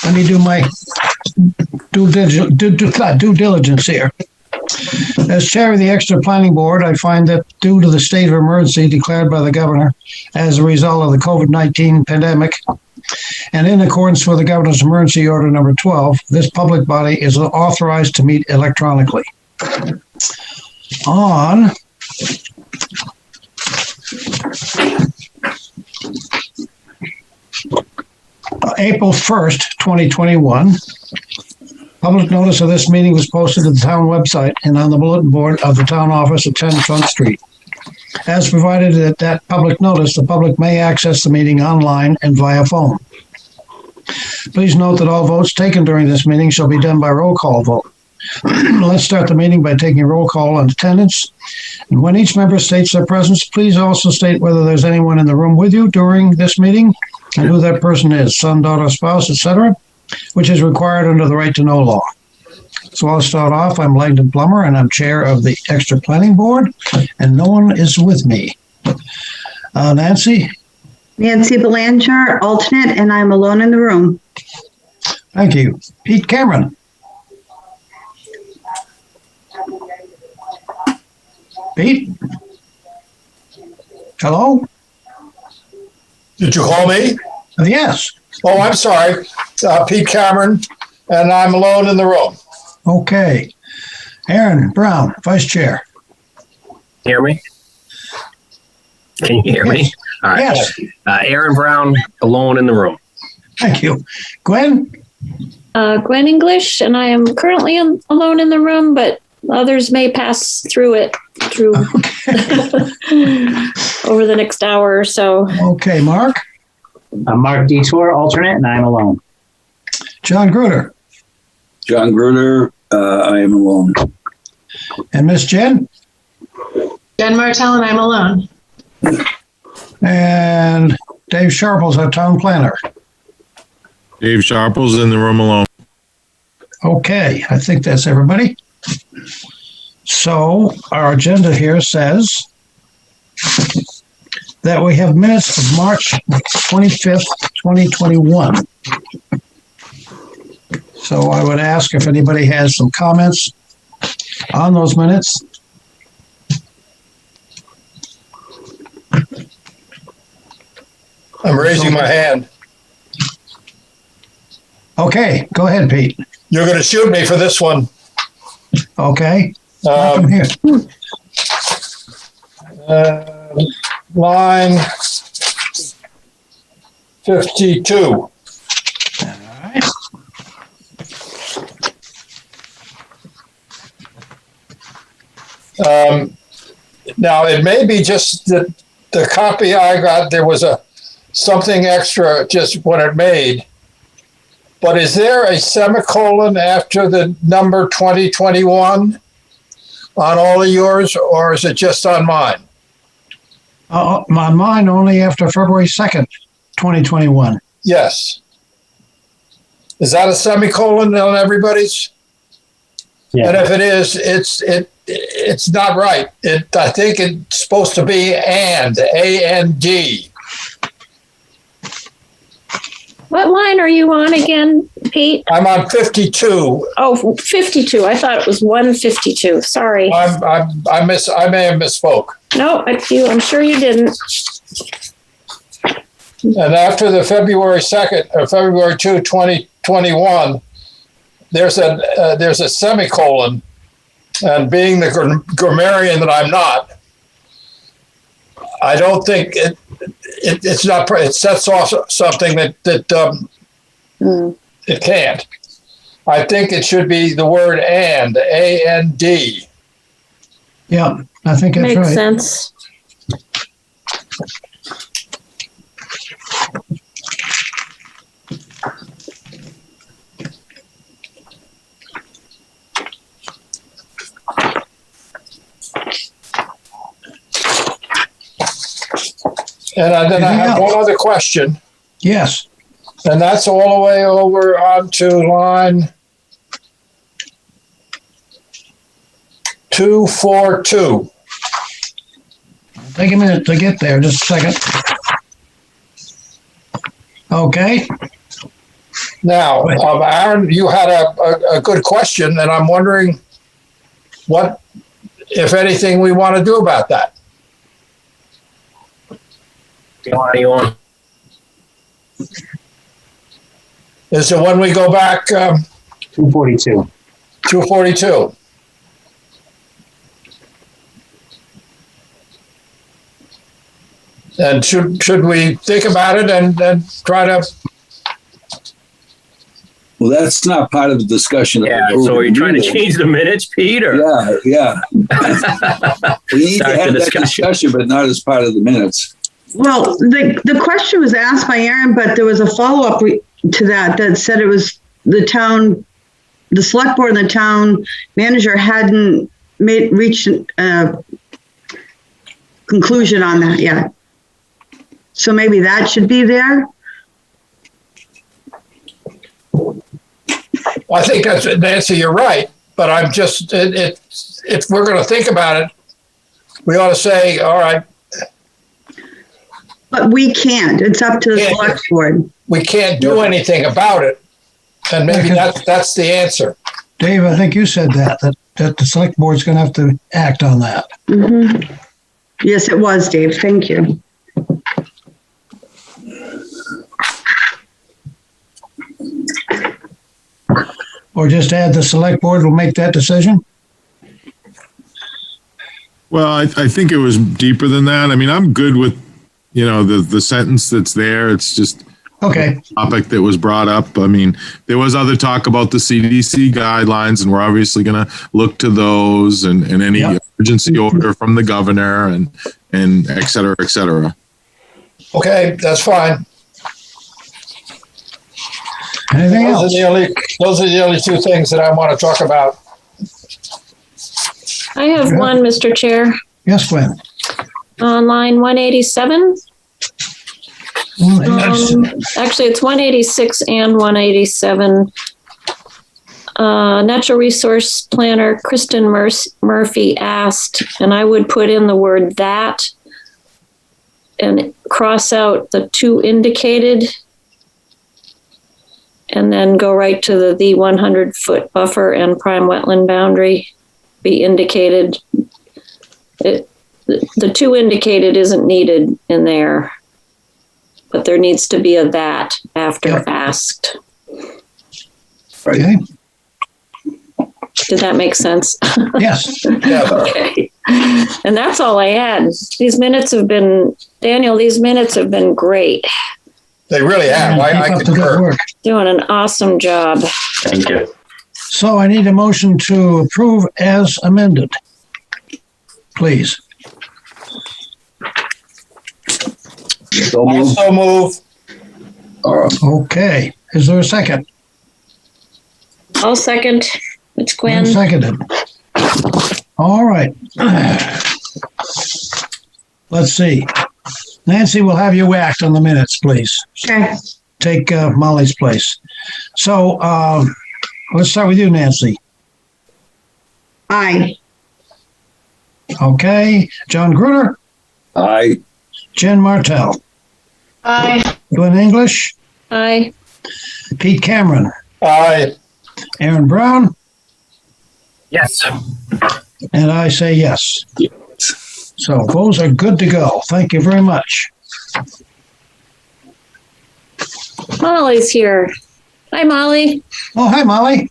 Let me do my due diligence here. As chair of the Exeter Planning Board, I find that due to the state of emergency declared by the governor as a result of the COVID-19 pandemic, and in accordance with the governor's emergency order number 12, this public body is authorized to meet electronically. On April 1st, 2021, public notice of this meeting was posted to the town website and on the bulletin board of the town office at 10 Front Street. As provided at that public notice, the public may access the meeting online and via phone. Please note that all votes taken during this meeting shall be done by roll call vote. Let's start the meeting by taking roll call on attendance. And when each member states their presence, please also state whether there's anyone in the room with you during this meeting and who that person is, son, daughter, spouse, etc., which is required under the right to know law. So I'll start off. I'm Langdon Plummer, and I'm chair of the Exeter Planning Board, and no one is with me. Nancy? Nancy Belanger, alternate, and I'm alone in the room. Thank you. Pete Cameron? Pete? Hello? Did you call me? Yes. Oh, I'm sorry. Pete Cameron, and I'm alone in the room. Okay. Aaron Brown, vice chair. Hear me? Can you hear me? All right. Yes. Aaron Brown, alone in the room. Thank you. Gwen? Gwen English, and I am currently alone in the room, but others may pass through it over the next hour or so. Okay, Mark? I'm Mark Detour, alternate, and I'm alone. John Gruder? John Gruder, I am alone. And Miss Jen? Jen Martell, and I'm alone. And Dave Sharples, our town planner. Dave Sharples in the room alone. Okay, I think that's everybody. So our agenda here says that we have minutes of March 25th, 2021. So I would ask if anybody has some comments on those minutes. I'm raising my hand. Okay, go ahead, Pete. You're going to shoot me for this one. Okay, come here. Line 52. All right. Now, it may be just that the copy I got, there was something extra just when it made. But is there a semicolon after the number 2021 on all of yours, or is it just on mine? On mine only after February 2nd, 2021. Yes. Is that a semicolon on everybody's? Yeah. And if it is, it's not right. I think it's supposed to be and, A-N-D. What line are you on again, Pete? I'm on 52. Oh, 52. I thought it was 152. Sorry. I may have misspoke. No, I'm sure you didn't. And after the February 2nd or February 2, 2021, there's a semicolon, and being the grammarian that I'm not, I don't think it's not. It sets off something that it can't. I think it should be the word and, A-N-D. Yeah, I think that's right. Makes sense. And then I have one other question. Yes. And that's all the way over onto line 242. Take a minute to get there, just a second. Okay. Now, Aaron, you had a good question, and I'm wondering what, if anything, we want to do about that. You want? Is it when we go back 242. 242? And should we think about it and try to? Well, that's not part of the discussion. Yeah, so are you trying to change the minutes, Peter? Yeah. We need to Start the have that discussion. discussion, but not as part of the minutes. Well, the question was asked by Aaron, but there was a follow-up to that said it was the select board and the town manager hadn't reached a conclusion on that yet. So maybe that should be there. I think that's, Nancy, you're right, but I'm just, if we're going to think about it, we ought to say, all right, But we can't. It's up to the Yeah. select board. we can't do anything about it. And maybe that's the answer. Dave, I think you said that the select board's going to have to act on that. Mhm. Yes, it was, Dave. Thank you. Or just add the select board will make that decision? Well, I think it was deeper than that. I mean, I'm good with, the sentence that's there. It's just Okay, a topic that was brought up. I mean, there was other talk about the CDC guidelines, and we're obviously going to look to those and any Yep. emergency order from the governor and et cetera, et cetera. Okay, that's fine. anything else? Those are the only two things that I want to talk about. I have Yeah. one, Mr. Chair, Yes, Gwen. on line 187. Actually, it's 186 and 187. Natural Resource Planner Kristen Murphy asked, and I would put in the word "that" and cross out the "to indicated," and then go right to the 100-foot buffer and prime wetland boundary be indicated. The "to indicated" isn't needed in there, but there needs to be a "that" after Yep. asked. Okay, Did that make sense? yes. Yeah, Okay. And that's all I had. These minutes have been, Daniel, these minutes have been great. they really have. Keep I up the good concur. work. Doing an awesome job. Thank you. So I need a motion to approve as amended. Please. So moved. Also move. Okay, is there a second? I'll second. It's Gwen Gwen. seconded. All right. Let's see. Nancy, we'll have you act on the minutes, please. Okay. Take Molly's place. So let's start with you, Nancy. Aye. Okay. John Gruder, Aye. Jen Martell, Aye. Glenn English, Aye. Pete Cameron, Aye. Aaron Brown, Yes. and I say yes. So those are good to go. Thank you very much. Molly's here. Hi, Molly. Oh, hi, Molly.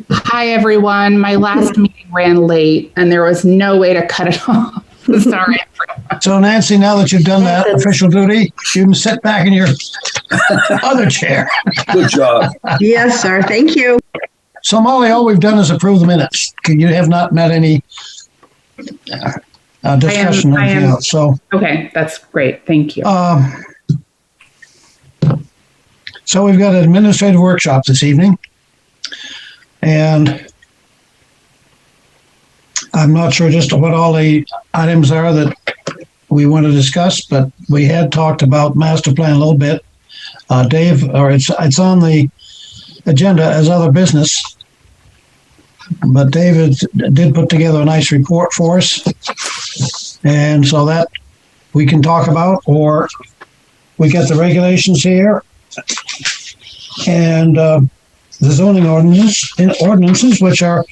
Hi, everyone. My last meeting ran late and there was no way to cut it off. Sorry. So Nancy, now that you've done that official duty, you can sit back in your other chair. Good job. Yes, sir. Thank you. So Molly, all we've done is approve the minutes. You have not met any discussion or I am- anything else. So, Okay, that's great. Thank you. so we've got an administrative workshop this evening. And I'm not sure just what all the items are that we want to discuss, but we had talked about master plan a little bit. Dave, or it's on the agenda as other business. But David did put together a nice report for us. And so that we can talk about, or we get the regulations here. And the zoning ordinances, which are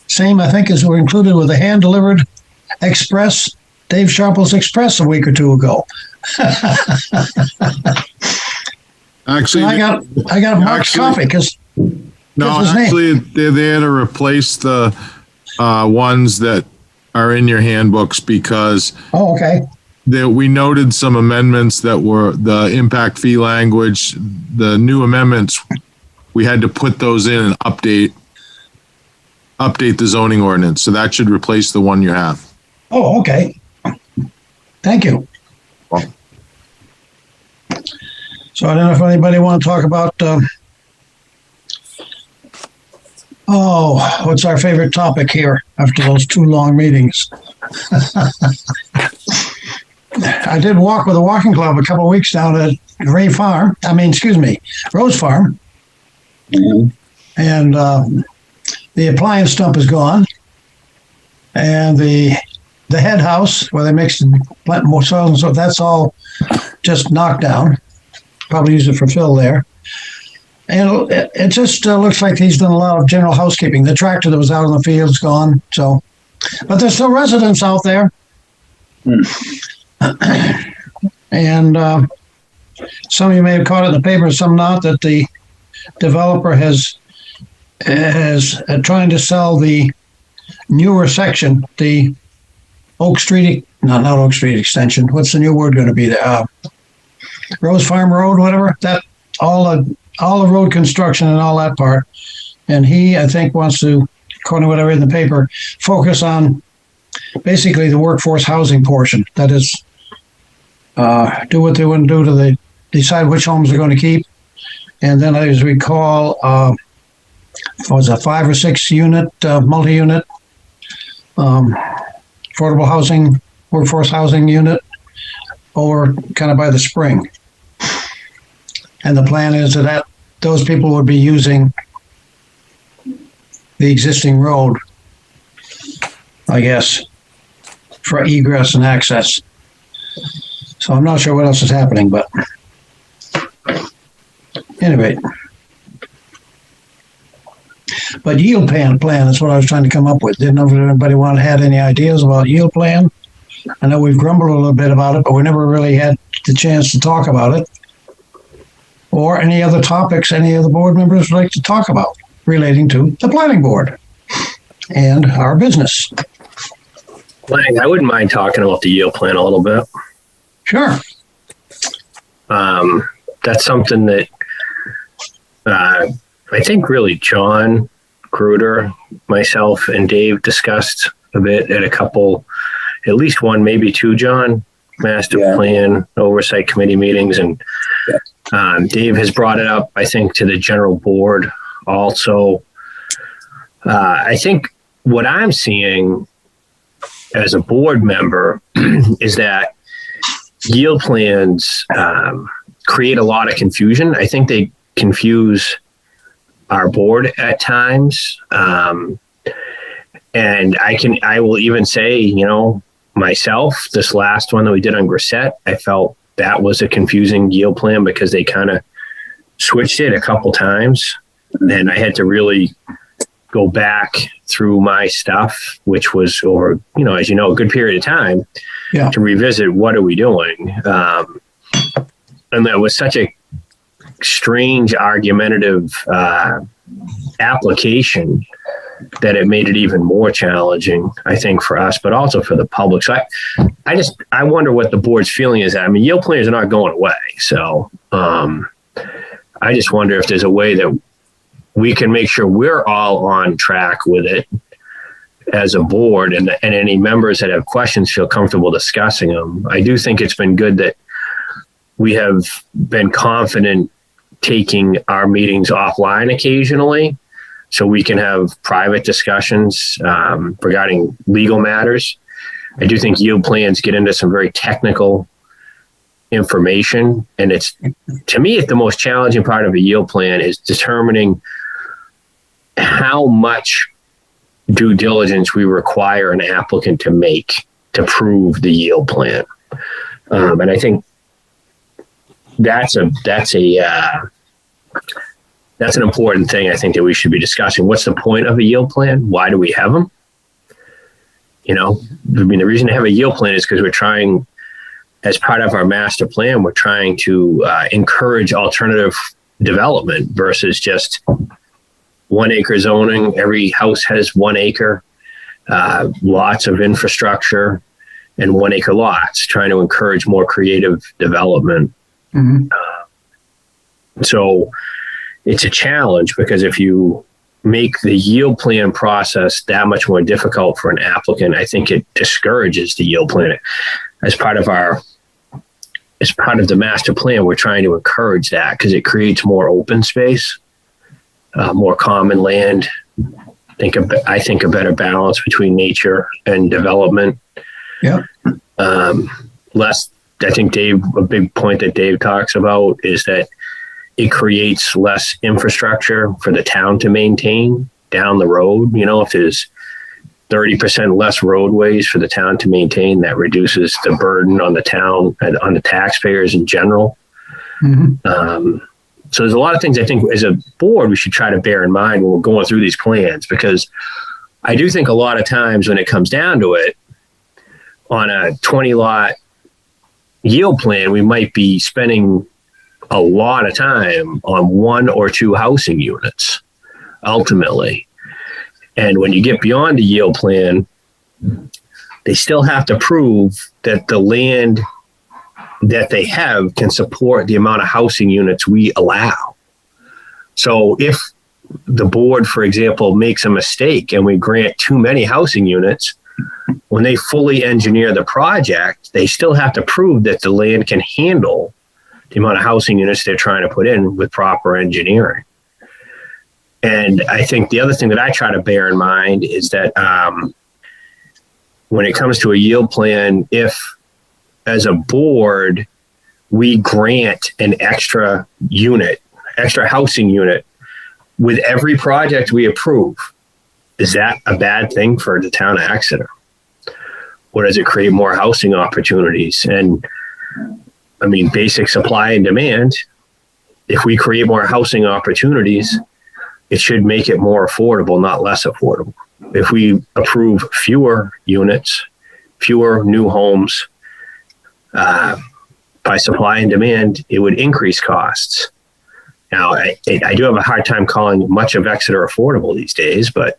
same, I think, as were included with the hand-delivered express, Dave Sharple's Express a week or two ago. Actually, I got Mark's copy because no, actually, they're there to replace the ones that are in your handbooks because we noted some amendments that were the impact fee language. The new amendments, we had to put those in and update the zoning ordinance. So that should replace the one you have. Oh, okay. Thank you. So I don't know if anybody want to talk about, what's our favorite topic here after those 2 long meetings? I did walk with a walking club a couple of weeks down at Rose Farm. Mm-hmm. And the appliance dump is gone. And the head house where they mix and plant more soil and so that's all just knocked down. Probably use it for fill there. And it just looks like he's done a lot of general housekeeping. The tractor that was out in the field's gone. So, but there's still residents out there. And some of you may have caught it in the paper, some not, that the developer has trying to sell the newer section, the Oak Street, not Oak Street extension. What's the new word going to be there? Rose Farm Road, whatever. That all the road construction and all that part. And he, I think, wants to, according to what I read in the paper, focus on basically the workforce housing portion. That is, do what they want to do to decide which homes they're going to keep. And then, as we recall, was a 5 or 6 unit, multi-unit, affordable housing, workforce housing unit over kind of by the spring. And the plan is that those people would be using the existing road, I guess, for egress and access. So I'm not sure what else is happening, but anyway. But yield plan is what I was trying to come up with. Didn't know if anybody had any ideas about yield plan. I know we've grumbled a little bit about it, but we never really had the chance to talk about it. Or any other topics any of the board members would like to talk about relating to the planning board and our business. I wouldn't mind talking about the yield plan a little bit. Sure. That's something that I think really John Gruder, myself, and Dave discussed a bit at at least one, maybe 2, John, master plan oversight committee meetings. And Dave has brought it up, I think, to the general board also. I think what I'm seeing as a board member is that yield plans create a lot of confusion. I think they confuse our board at times. And I will even say, myself, this last one that we did on Grisette, I felt that was a confusing yield plan because they kind of switched it a couple times. And I had to really go back through my stuff, which was over, as you know, a good period of time to revisit what are we doing. And that was such a strange argumentative application that it made it even more challenging, I think, for us, but also for the public. So I wonder what the board's feeling is. I mean, yield plans are not going away. So I just wonder if there's a way that we can make sure we're all on track with it as a board, and any members that have questions feel comfortable discussing them. I do think it's been good that we have been confident taking our meetings offline occasionally so we can have private discussions regarding legal matters. I do think yield plans get into some very technical information, and to me, the most challenging part of a yield plan is determining how much due diligence we require an applicant to make to prove the yield plan. And I think that's a That's an important thing I think that we should be discussing. What's the point of a yield plan? Why do we have them? You know, I mean, the reason to have a yield plan is because we're trying, as part of our master plan, we're trying to encourage alternative development versus just 1 acre zoning. Every house has 1 acre, lots of infrastructure, and 1 acre lots, trying to encourage more creative development. Mm-hmm. So it's a challenge because if you make the yield plan process that much more difficult for an applicant, I think it discourages the yield plan. As part of the master plan, we're trying to encourage that because it creates more open space, more common land. I think a better balance between nature and development. Yeah. Less, I think a big point that Dave talks about is that it creates less infrastructure for the town to maintain down the road. You know, if there's 30% less roadways for the town to maintain, that reduces the burden on the town and on the taxpayers in general. Mm-hmm. So there's a lot of things I think as a board we should try to bear in mind when we're going through these plans, because I do think a lot of times when it comes down to it, on a 20 lot yield plan, we might be spending a lot of time on 1 or 2 housing units ultimately. And when you get beyond the yield plan, they still have to prove that the land that they have can support the amount of housing units we allow. So if the board, for example, makes a mistake and we grant too many housing units, when they fully engineer the project, they still have to prove that the land can handle the amount of housing units they're trying to put in with proper engineering. And I think the other thing that I try to bear in mind is that when it comes to a yield plan, if as a board, we grant an extra housing unit with every project we approve, is that a bad thing for the town of Exeter? Or does it create more housing opportunities? And I mean, basic supply and demand, if we create more housing opportunities, it should make it more affordable, not less affordable. If we approve fewer units, fewer new homes, by supply and demand, it would increase costs. Now, I do have a hard time calling much of Exeter affordable these days, but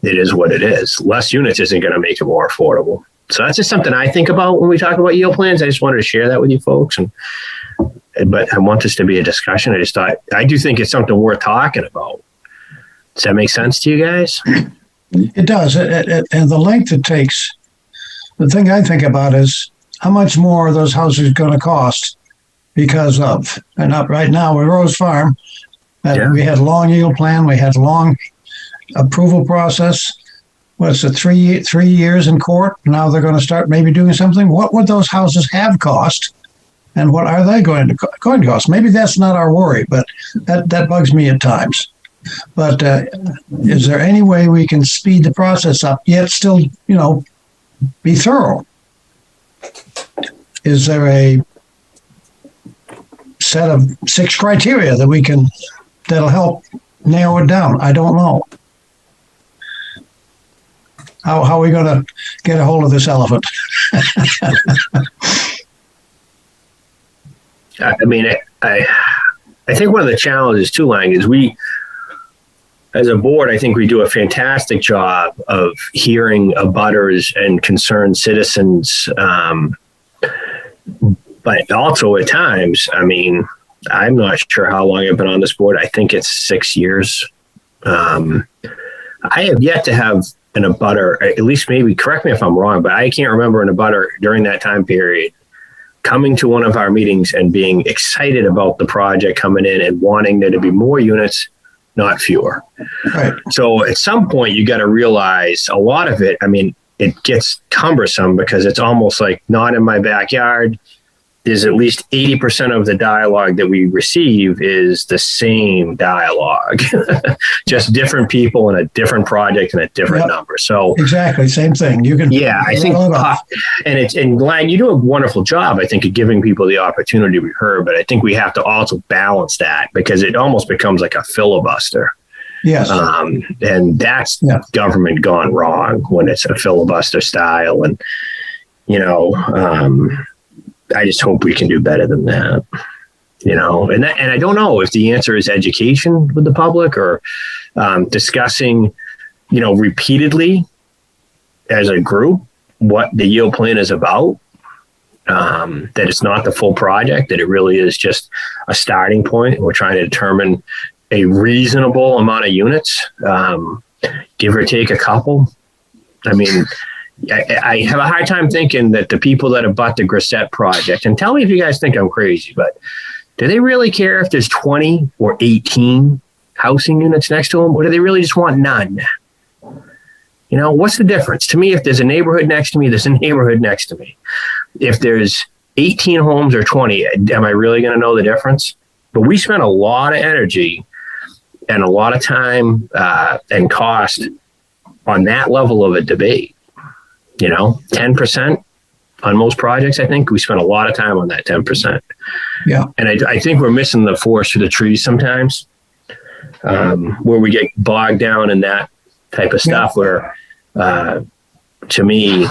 it is what it is. Less units isn't going to make it more affordable. So that's just something I think about when we talk about yield plans. I just wanted to share that with you folks. But I want this to be a discussion. I do think it's something worth talking about. Does that make sense to you guys? It does. And the length it takes, the thing I think about is how much more are those houses going to cost because of, and up right now with Rose Farm, we had a long yield plan, we had a long approval process. What's it, 3 years in court? Now they're going to start maybe doing something. What would those houses have cost? And what are they going to cost? Maybe that's not our worry, but that bugs me at times. But is there any way we can speed the process up, yet still, be thorough? Is there a set of 6 criteria that'll help narrow it down? I don't know. How are we going to get a hold of this elephant? I mean, I think one of the challenges too, Lang, is we, as a board, I think we do a fantastic job of hearing abutters and concerned citizens. But also at times, I mean, I'm not sure how long I've been on this board. I think it's 6 years. I have yet to have an abutter, at least maybe, correct me if I'm wrong, but I can't remember an abutter during that time period coming to one of our meetings and being excited about the project coming in and wanting there to be more units, not fewer. Right. So at some point, you got to realize a lot of it, I mean, it gets cumbersome because it's almost like not in my backyard. is at least 80% of the dialogue that we receive is the same dialogue, just different people and a different project and a different number. So exactly, same thing. You can, I think, and Glenn, you do a wonderful job, I think, of giving people the opportunity to be heard. But I think we have to also balance that, because it almost becomes like a filibuster. Yes. And that's government gone wrong when it's a filibuster style. And, I just hope we can do better than that, and I don't know if the answer is education with the public, or discussing, repeatedly as a group what the yield plan is about, that it's not the full project, that it really is just a starting point. And we're trying to determine a reasonable amount of units, give or take a couple. I mean, I have a hard time thinking that the people that have bought the Grissett project, and tell me if you guys think I'm crazy, but do they really care if there's 20 or 18 housing units next to them, or do they really just want none? What's the difference? To me, if there's a neighborhood next to me, there's a neighborhood next to me. If there's 18 homes or 20, am I really going to know the difference? But we spent a lot of energy and a lot of time and cost on that level of a debate. 10% on most projects. I think we spent a lot of time on that 10%. Yeah. And I think we're missing the forest for the trees sometimes, where we get bogged down in that type of stuff, where, to me,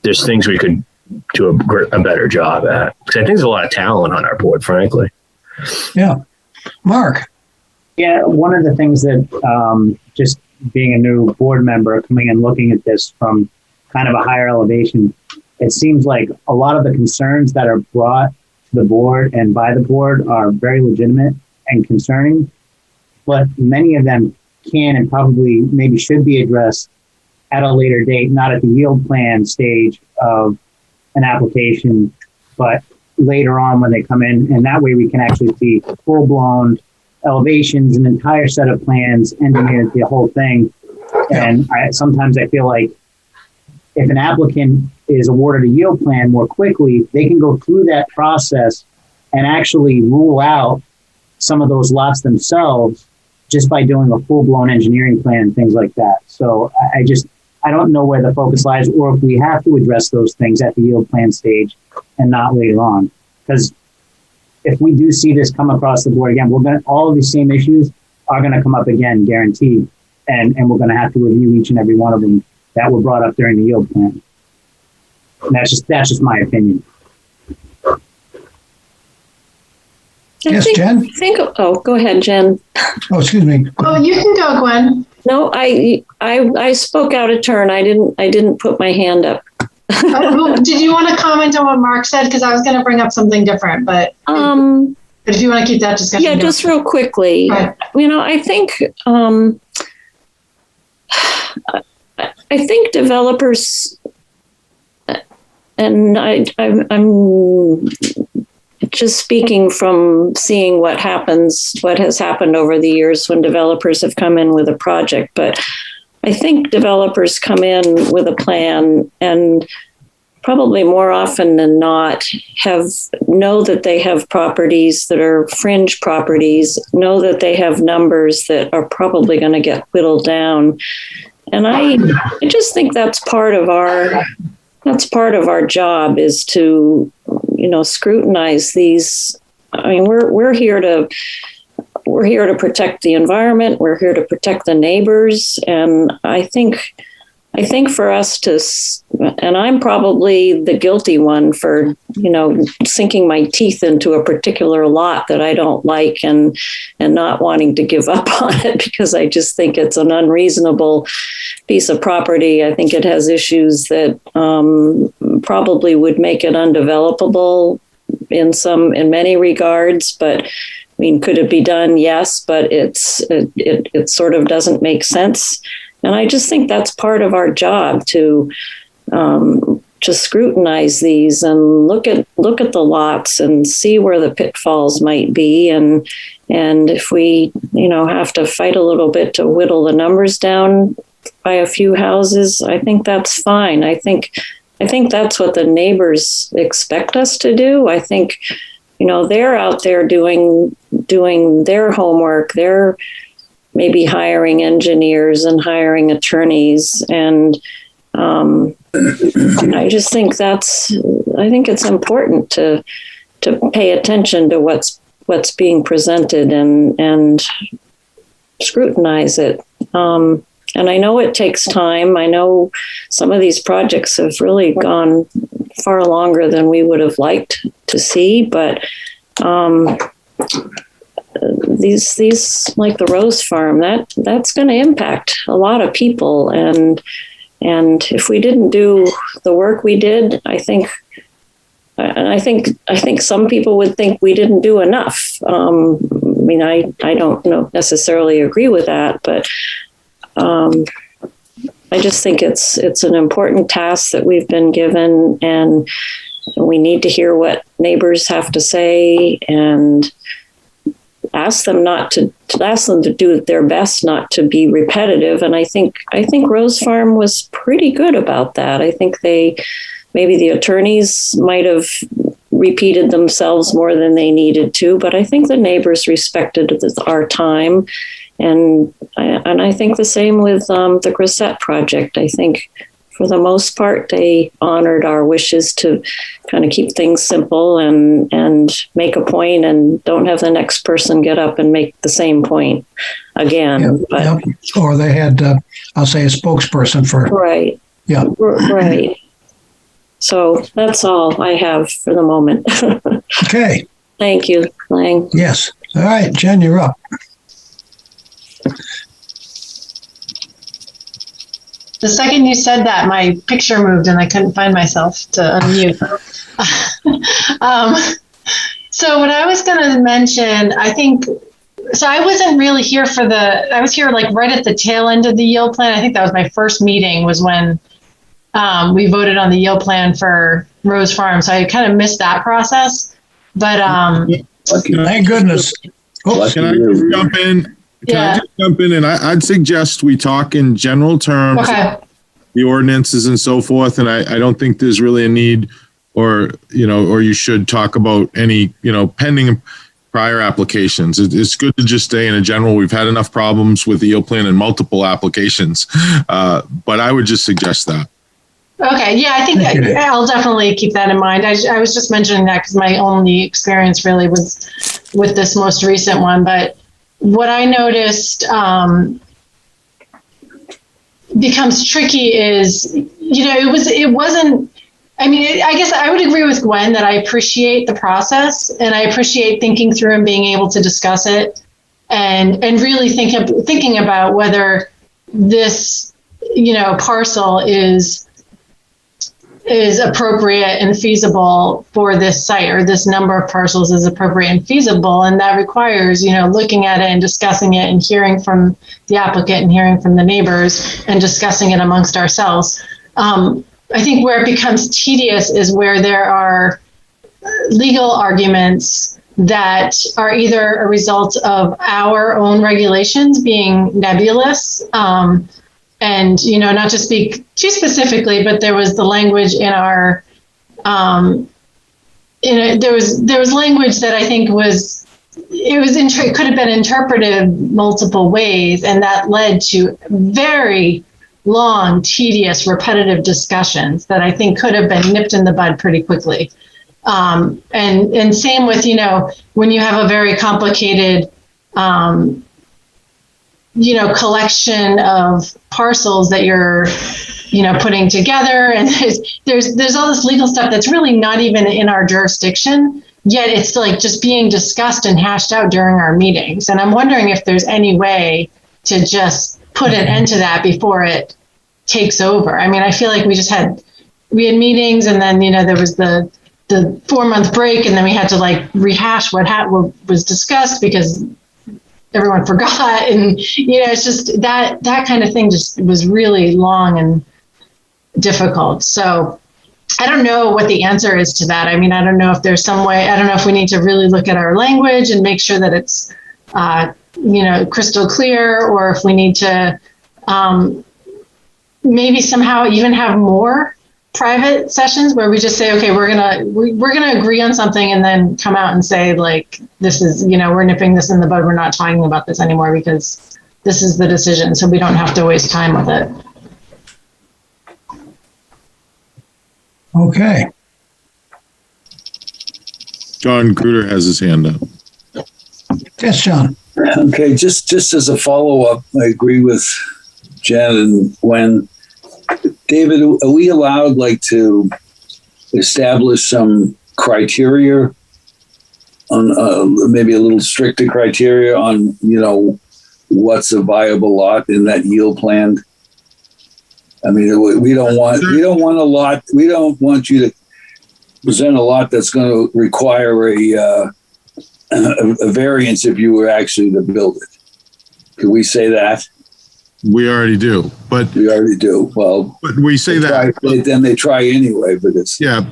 there's things we could do a better job at. Because I think there's a lot of talent on our board, frankly. Yeah. Mark. Yeah, one of the things that just being a new board member coming and looking at this from kind of a higher elevation, it seems like a lot of the concerns that are brought to the board and by the board are very legitimate and concerning, but many of them can and probably maybe should be addressed at a later date, not at the yield plan stage of an application, but later on when they come in. And that way we can actually see full-blown elevations, an entire set of plans, engineered the whole thing. And sometimes I feel like if an applicant is awarded a yield plan more quickly, they can go through that process and actually rule out some of those lots themselves just by doing a full-blown engineering plan, things like that. So I don't know where the focus lies, or if we have to address those things at the yield plan stage and not later on. Because if we do see this come across the board again, all of these same issues are going to come up again, guaranteed. And we're going to have to review each and every one of them that were brought up during the yield plan. And that's just my opinion. Jen? Go ahead, Jen. Oh, excuse me. Oh, you can go, Gwen. No, I spoke out of turn. I didn't put my hand up. Did you want to comment on what Mark said? Because I was going to bring up something different, but if you want to keep that discussion going. Just real quickly, right. I think developers, and I'm just speaking from seeing what has happened over the years when developers have come in with a project, but I think developers come in with a plan and probably more often than not know that they have properties that are fringe properties, know that they have numbers that are probably going to get whittled down. And I just think that's part of our job, is to, scrutinize these. I mean, we're here to protect the environment. We're here to protect the neighbors. And I think for us to, and I'm probably the guilty one for, sinking my teeth into a particular lot that I don't like and not wanting to give up on it because I just think it's an unreasonable piece of property. I think it has issues that probably would make it undevelopable in many regards, but I mean, could it be done? Yes, but it sort of doesn't make sense. And I just think that's part of our job to scrutinize these and look at the lots and see where the pitfalls might be. And if we, have to fight a little bit to whittle the numbers down by a few houses, I think that's fine. I think I think that's what the neighbors expect us to do. I think, they're out there doing their homework. They're maybe hiring engineers and hiring attorneys. And I just think I think it's important to pay attention to what's being presented and scrutinize it. And I know it takes time. I know some of these projects have really gone far longer than we would have liked to see, but these like the Rose Farm, that's going to impact a lot of people. And if we didn't do the work we did, I think some people would think we didn't do enough. I don't necessarily agree with that, but I just think it's an important task that we've been given, and we need to hear what neighbors have to say and ask them to do their best not to be repetitive. And I think Rose Farm was pretty good about that. I think maybe the attorneys might have repeated themselves more than they needed to, but I think the neighbors respected our time. And I think the same with the Grisette project. I think for the most part, they honored our wishes to kind of keep things simple and make a point and don't have the next person get up and make the same point again. Or they had, I'll say, a spokesperson for. Right. Yeah. Right. So that's all I have for the moment. Okay. Thank you, Lang. Yes. All right, Jen, you're up. The second you said that, my picture moved and I couldn't find myself to unmute. So what I was going to mention, I wasn't really here I was here like right at the tail end of the yield plan. I think that was my first meeting was when we voted on the yield plan for Rose Farm. So I kind of missed that process. But thank goodness. Can I just jump in? I just jump in? And I'd suggest we talk in general terms, the ordinances and so forth. And I don't think there's really a need or you should talk about any, pending prior applications. It's good to just stay in a general. We've had enough problems with the yield plan and multiple applications. But I would just suggest that. Okay. Yeah, I think I'll definitely keep that in mind. I was just mentioning that because my only experience really was with this most recent one. But what I noticed becomes tricky is, it wasn't, I guess I would agree with Gwen that I appreciate the process and I appreciate thinking through and being able to discuss it and really thinking about whether this, parcel is appropriate and feasible for this site, or this number of parcels is appropriate and feasible. And that requires, looking at it and discussing it and hearing from the applicant and hearing from the neighbors and discussing it amongst ourselves. I think where it becomes tedious is where there are legal arguments that are either a result of our own regulations being nebulous, and, not to speak too specifically, but there was the language in our, there was language that I think could have been interpreted multiple ways, and that led to very long, tedious, repetitive discussions that I think could have been nipped in the bud pretty quickly. And same with, when you have a very complicated, collection of parcels that you're, putting together, and there's all this legal stuff that's really not even in our jurisdiction, yet it's like just being discussed and hashed out during our meetings. And I'm wondering if there's any way to just put an end to that before it takes over. I feel like we had meetings, and then, there was the 4-month break, and then we had to rehash what was discussed because everyone forgot. And, it's just that kind of thing just was really long and difficult. So I don't know what the answer is to that. I don't know if there's some way, I don't know if we need to really look at our language and make sure that it's, crystal clear, or if we need to maybe somehow even have more private sessions where we just say, okay, we're gonna agree on something and then come out and say, like, this is, we're nipping this in the bud. We're not talking about this anymore because this is the decision. So we don't have to waste time with it. Okay. John Gruder has his hand up. Yes, John. Okay, just as a follow-up, I agree with Jen and Gwen. David, are we allowed to establish some criteria on maybe a little stricter criteria on, what's a viable lot in that yield plan? I mean, we don't want a lot. We don't want you to present a lot that's going to require a variance if you were actually to build it. Could we say that? We already do, but we already do. Well, but we say that then they try anyway. But it's that's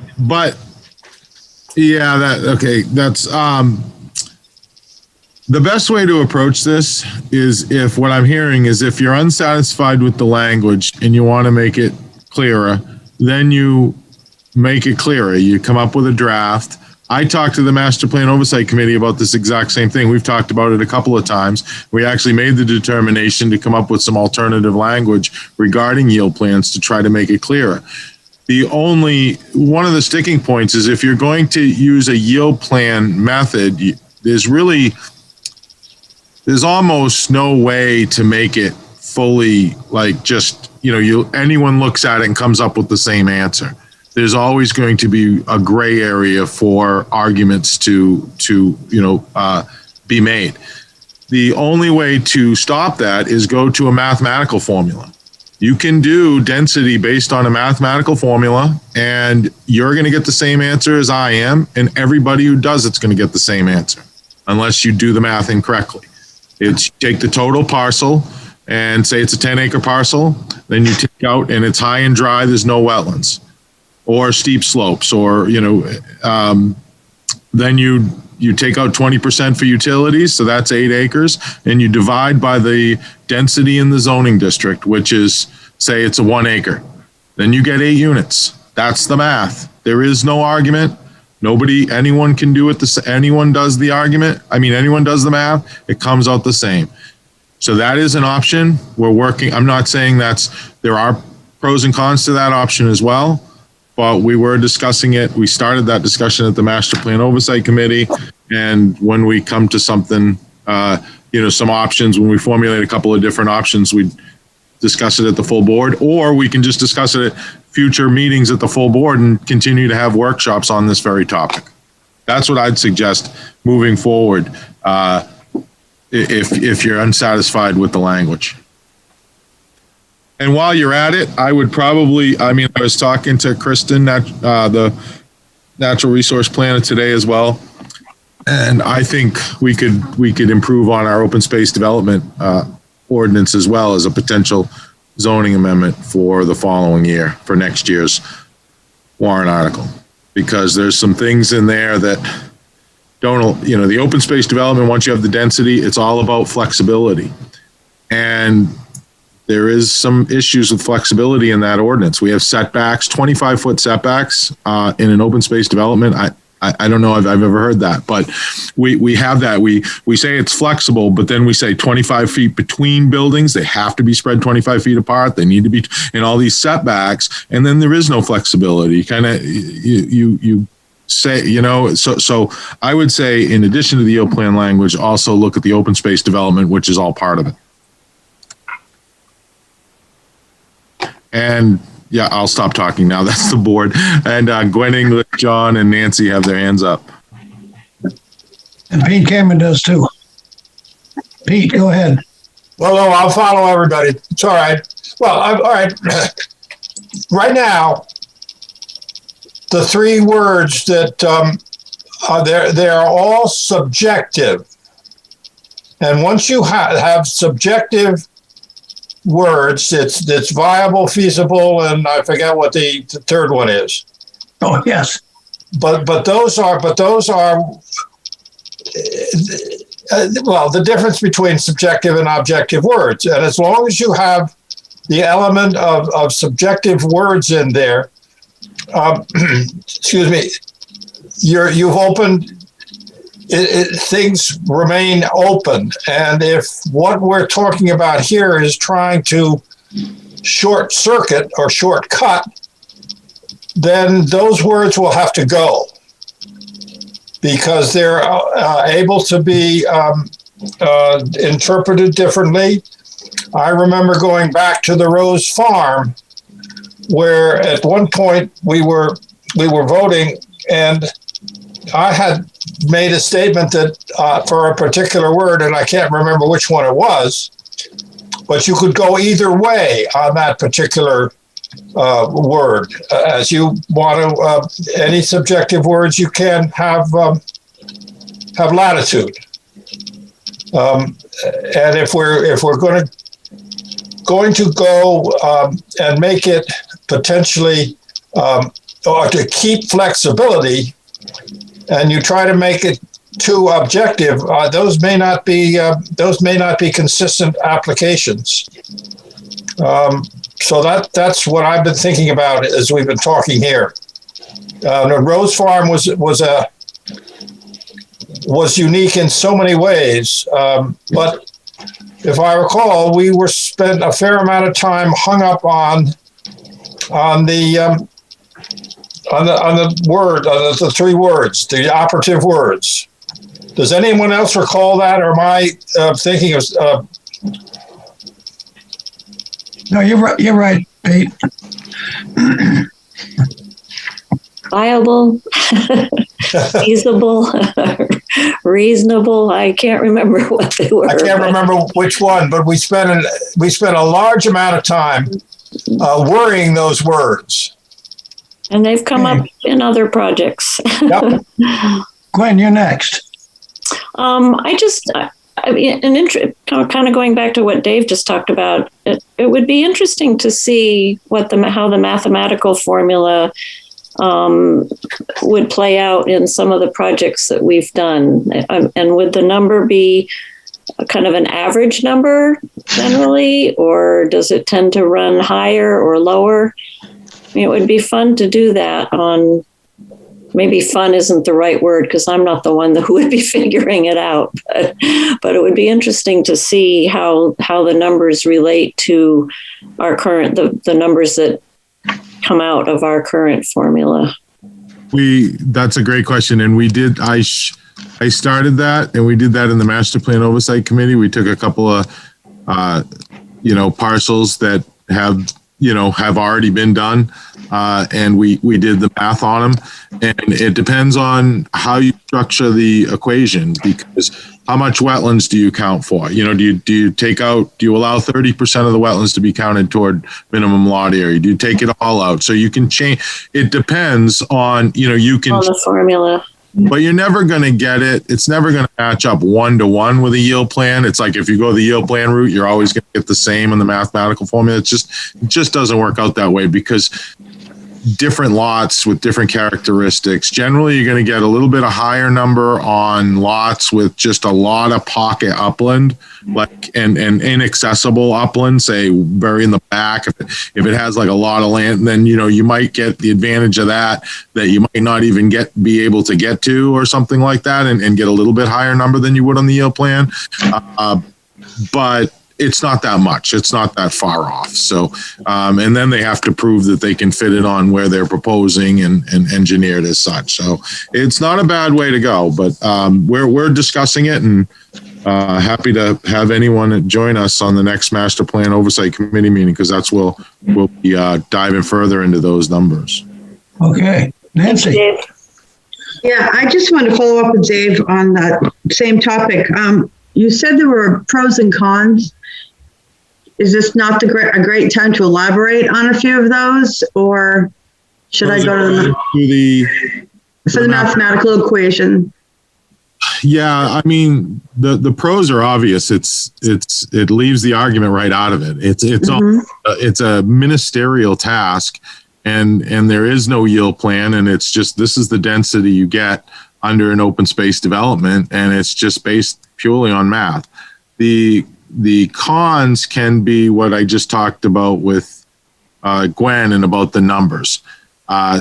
the best way to approach this is if what I'm hearing is if you're unsatisfied with the language and you want to make it clearer, then you make it clearer. You come up with a draft. I talked to the Master Plan Oversight Committee about this exact same thing. We've talked about it a couple of times. We actually made the determination to come up with some alternative language regarding yield plans to try to make it clearer. One of the sticking points is if you're going to use a yield plan method, there's almost no way to make it fully anyone looks at it and comes up with the same answer. There's always going to be a gray area for arguments to be made. The only way to stop that is go to a mathematical formula. You can do density based on a mathematical formula, and you're going to get the same answer as I am, and everybody who does it's going to get the same answer, unless you do the math incorrectly. It's take the total parcel and say it's a 10-acre parcel, then you take out, and it's high and dry, there's no wetlands or steep slopes, or then you take out 20% for utilities, so that's 8 acres, and you divide by the density in the zoning district, which is, say it's a 1 acre. Then you get 8 units. That's the math. There is no argument. Anyone can do it. Anyone does the argument. Anyone does the math. It comes out the same. So that is an option. We're working. I'm not saying there are pros and cons to that option as well. But we were discussing it. We started that discussion at the Master Plan Oversight Committee. And when we come to something, some options, when we formulate a couple of different options, we discuss it at the full board, or we can just discuss it at future meetings at the full board and continue to have workshops on this very topic. That's what I'd suggest moving forward if you're unsatisfied with the language. And while you're at it, I would probably, I was talking to Kristen, the natural resource planner today as well. And I think we could improve on our open space development ordinance as well as a potential zoning amendment for the following year, for next year's warrant article. Because there's some things in there that the open space development, once you have the density, it's all about flexibility. And there is some issues with flexibility in that ordinance. We have setbacks, 25-foot setbacks in an open space development. I don't know if I've ever heard that, but we have that. We say it's flexible, but then we say 25 feet between buildings. They have to be spread 25 feet apart. They need to be in all these setbacks, and then there is no flexibility. Kind of you say, so I would say in addition to the yield plan language, also look at the open space development, which is all part of it. And yeah, I'll stop talking now. That's the board. And Gwen English, John, and Nancy have their hands up. And Pete Cameron does too. Pete, go ahead. Well, no, I'll follow everybody. It's all right. Well, all right. Right now, the 3 words that are there, they are all subjective. And once you have subjective words, it's viable, feasible, and I forget what the third one is. Oh, yes. But those are the difference between subjective and objective words. And as long as you have the element of subjective words in there, excuse me, you've opened, things remain open. And if what we're talking about here is trying to short circuit or shortcut, then those words will have to go because they're able to be interpreted differently. I remember going back to the Rose Farm, where at one point we were voting, and I had made a statement that for a particular word, and I can't remember which one it was, but you could go either way on that particular word. As you want to, any subjective words, you can have latitude. And if we're going to go and make it potentially or to keep flexibility, and you try to make it too objective, those may not be consistent applications. So that's what I've been thinking about as we've been talking here. The Rose Farm was unique in so many ways, but if I recall, we spent a fair amount of time hung up on the word, the three words, the operative words. Does anyone else recall that, or am I thinking of? No, you're right, Pete. Viable, feasible, reasonable. I can't remember what they were. I can't remember which one, but we spent a large amount of time worrying those words. And they've come up in other projects. Yep. Gwen, you're next. Kind of going back to what Dave just talked about, it would be interesting to see how the mathematical formula would play out in some of the projects that we've done. And would the number be kind of an average number generally, or does it tend to run higher or lower? I mean, it would be fun to do that on, maybe fun isn't the right word because I'm not the one who would be figuring it out, but it would be interesting to see how the numbers relate to our current, the numbers that come out of our current formula. That's a great question. And we did, I started that, and we did that in the Master Plan Oversight Committee. We took a couple of, parcels that have already been done. And we did the math on them, and it depends on how you structure the equation, because how much wetlands do you count for? Do you allow 30% of the wetlands to be counted toward minimum lot area? Do you take it all out? So you can change, it depends on, you can. On the formula. But you're never going to get it. It's never going to match up 1-to-1 with a yield plan. It's like if you go the yield plan route, you're always going to get the same in the mathematical formula. It just doesn't work out that way, because different lots with different characteristics. Generally, you're going to get a little bit of higher number on lots with just a lot of pocket upland, like and inaccessible upland, say very in the back. If it has like a lot of land, then you might get the advantage of that you might not even be able to get to, or something like that, and get a little bit higher number than you would on the yield plan. But it's not that much. It's not that far off. So, and then they have to prove that they can fit it on where they're proposing and engineer it as such. So it's not a bad way to go, but we're discussing it, and happy to have anyone join us on the next Master Plan Oversight Committee meeting, because we'll be diving further into those numbers. Okay. Nancy. Yeah, I just want to follow up with Dave on that same topic. You said there were pros and cons. Is this not a great time to elaborate on a few of those, or should I go to the mathematical equation? Yeah, I mean the pros are obvious. It leaves the argument right out of it. It's a ministerial task, and there is no yield plan, and it's just, this is the density you get under an open space development, and it's just based purely on math. The cons can be what I just talked about with Gwen, and about the numbers.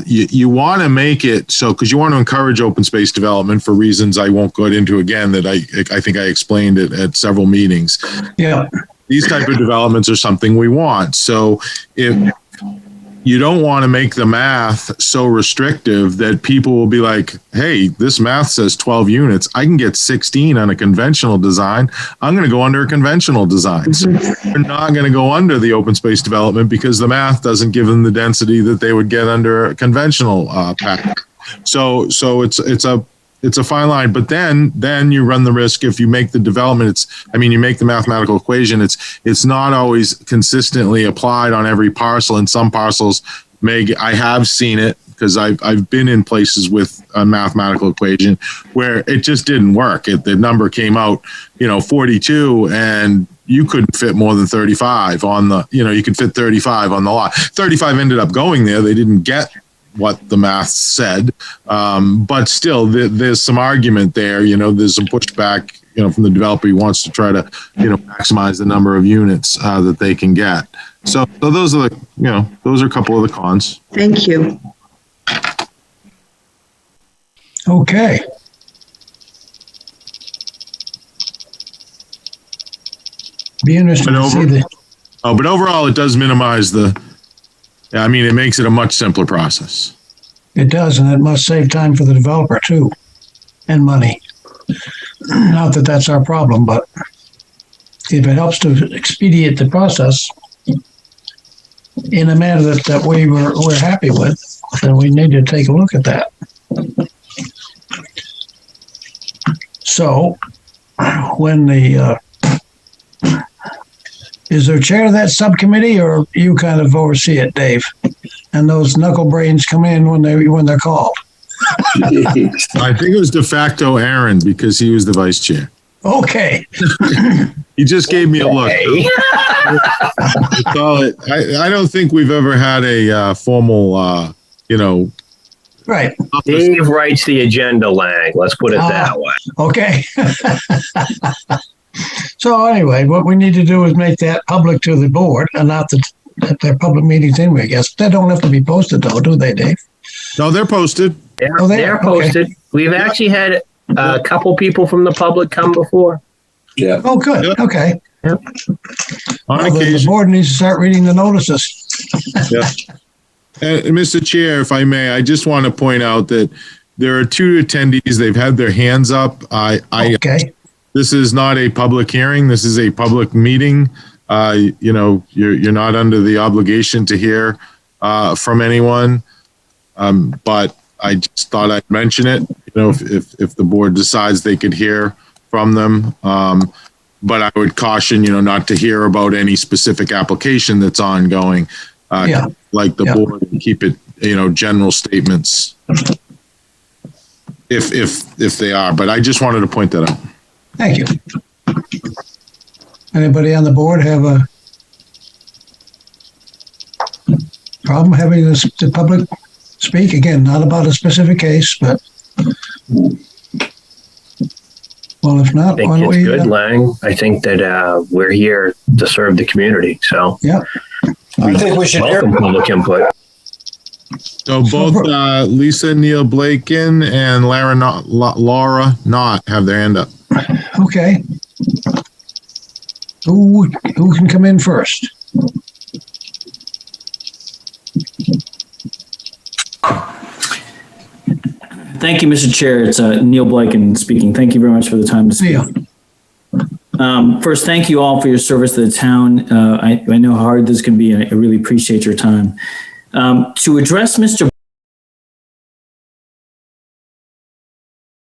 You want to make it so, because you want to encourage open space development for reasons I won't go into again, that I think I explained it at several meetings. Yeah. These type of developments are something we want. So if you don't want to make the math so restrictive that people will be like, hey, this math says 12 units. I can get 16 on a conventional design. I'm going to go under a conventional design. So they're not going to go under the open space development because the math doesn't give them the density that they would get under a conventional package. So it's a fine line, but then you run the risk if you make the development. You make the mathematical equation. It's not always consistently applied on every parcel. And some parcels I have seen it because I've been in places with a mathematical equation where it just didn't work. The number came out, 42, and you couldn't fit more than 35 on the. You could fit 35 on the lot. 35 ended up going there. They didn't get what the math said. But still, there's some argument there. There's some pushback, from the developer who wants to try to, maximize the number of units that they can get. So those are those are a couple of the cons. Thank you. Okay. Be interesting to see the. Oh, but overall, it does minimize it makes it a much simpler process. It does, and it must save time for the developer too, and money. Not that that's our problem, but if it helps to expedite the process in a manner that we're happy with, then we need to take a look at that. So, when is there a chair of that subcommittee, or you kind of oversee it, Dave? And those knuckle brains come in when they're called. I think it was de facto Aaron because he was the vice chair. Okay. He just gave me a look. I don't think we've ever had a formal, Right. Dave writes the agenda, Lang. Let's put it that way. Okay. So anyway, what we need to do is make that public to the board, and not at their public meetings anyway, I guess. They don't have to be posted though, do they, Dave? No, they're posted. They're posted. Okay. We've actually had a couple people from the public come before. Yeah. Oh, good. Yep. Okay. Yep. The board needs to start reading the notices. Yeah. And Mr. Chair, if I may, I just want to point out that there are two attendees. They've had their hands up. Okay. This is not a public hearing. This is a public meeting. You're not under the obligation to hear from anyone. But I just thought I'd mention it. If the board decides they could hear from them. But I would caution, not to hear about any specific application that's ongoing. Like the board, and keep it, general statements. If they are, but I just wanted to point that out. Thank you. Anybody on the board have a problem having the public speak? Again, not about a specific case, but well, if not, I think it's good, Lang. I think that we're here to serve the community. So yeah, I think we should welcome public input. So both Lisa Neal Blaken and Laura Knott have their hand up. Okay. Who can come in first? Thank you, Mr. Chair. It's Neil Blaken speaking. Thank you very much for the time to speak. First, thank you all for your service to the town. I know how hard this can be. I really appreciate your time. To address Mr.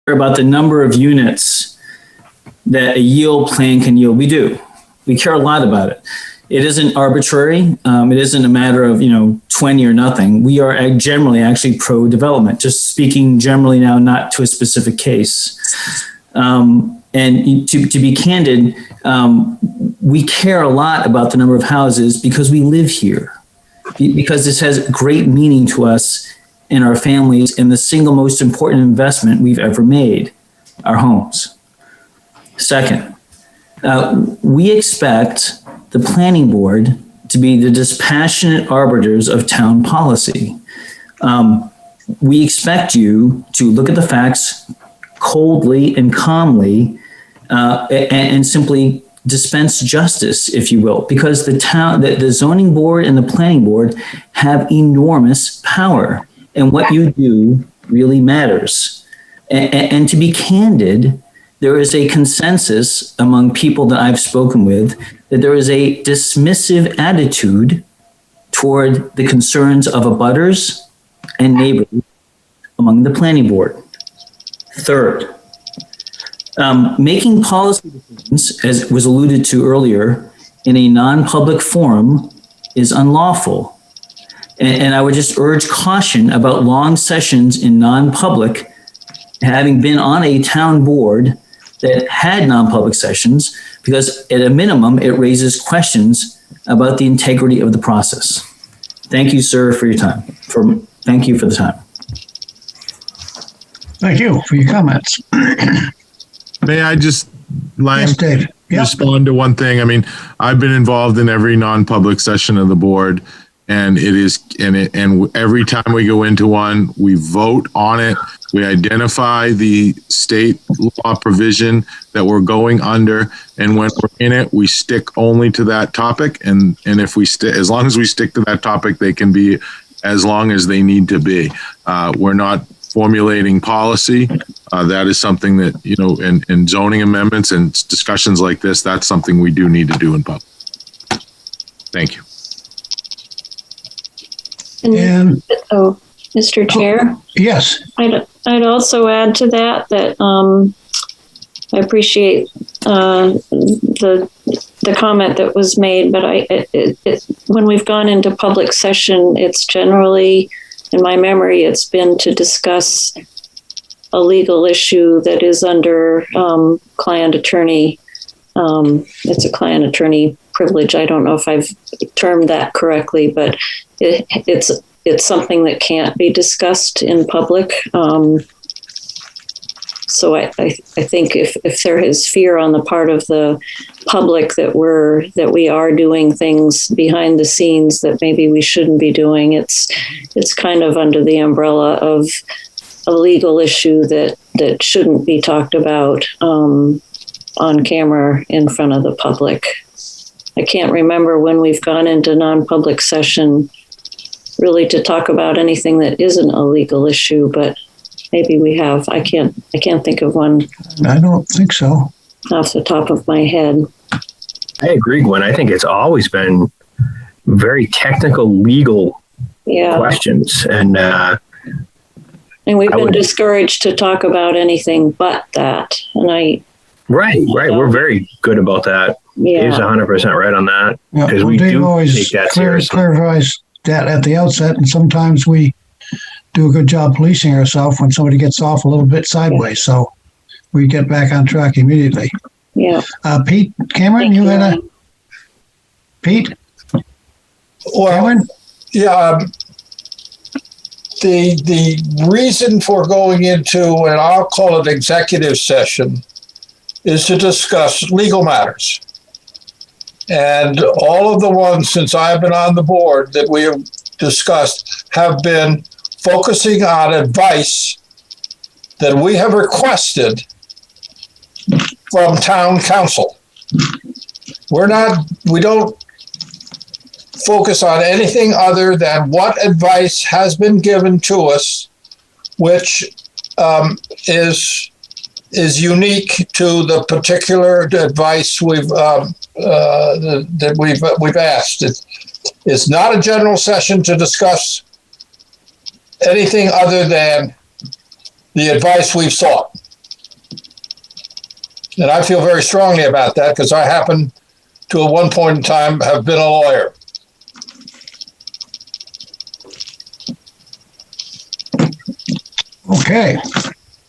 about the number of units that a yield plan can yield, we do. We care a lot about it. It isn't arbitrary. It isn't a matter of 20 or nothing. We are generally actually pro-development. Just speaking generally now, not to a specific case. And to be candid, we care a lot about the number of houses because we live here. Because this has great meaning to us and our families, and the single most important investment we've ever made, our homes. Second, we expect the planning board to be the dispassionate arbiters of town policy. We expect you to look at the facts coldly and calmly, and simply dispense justice, if you will, because the zoning board and the planning board have enormous power, and what you do really matters. And to be candid, there is a consensus among people that I've spoken with that there is a dismissive attitude toward the concerns of abutters and neighbors among the planning board. Third, making policy decisions, as was alluded to earlier, in a non-public forum is unlawful. And I would just urge caution about long sessions in non-public, having been on a town board that had non-public sessions, because at a minimum, it raises questions about the integrity of the process. Thank you, sir, for your time. Thank you for the time. Thank you for your comments. May I just, Yes, Dave. Yep. respond to one thing? I mean, I've been involved in every non-public session of the board, and every time we go into one, we vote on it. We identify the state law provision that we're going under, and when we're in it, we stick only to that topic. And if we as long as we stick to that topic, they can be as long as they need to be. We're not formulating policy. That is something that, in zoning amendments and discussions like this, that's something we do need to do in public. Thank you. And Mr. Chair? Yes. I'd also add to that I appreciate the comment that was made, but when we've gone into public session, it's generally, in my memory, it's been to discuss a legal issue that is under client attorney. It's a client attorney privilege. I don't know if I've termed that correctly, but it's something that can't be discussed in public. So I think if there is fear on the part of the public that we are doing things behind the scenes that maybe we shouldn't be doing, it's kind of under the umbrella of a legal issue that shouldn't be talked about on camera in front of the public. I can't remember when we've gone into non-public session really to talk about anything that isn't a legal issue, but maybe we have. I can't think of one. I don't think so. Off the top of my head. I agree, Gwen. I think it's always been very technical, legal questions. And we've been discouraged to talk about anything but that. And Right. We're very good about that. Yeah. He's 100% right on that. Because we Dave do always take that seriously. clarifies that at the outset, and sometimes we do a good job policing ourselves when somebody gets off a little bit sideways. So we get back on track immediately. Yeah. Pete Cameron, you had a Pete? Well, Cameron? Yeah. The reason for going into, and I'll call it executive session, is to discuss legal matters. And all of the ones since I've been on the board that we have discussed have been focusing on advice that we have requested from town council. We don't focus on anything other than what advice has been given to us, which is unique to the particular advice we've asked. It's not a general session to discuss anything other than the advice we've sought. And I feel very strongly about that because I happen to, at one point in time, have been a lawyer. Okay.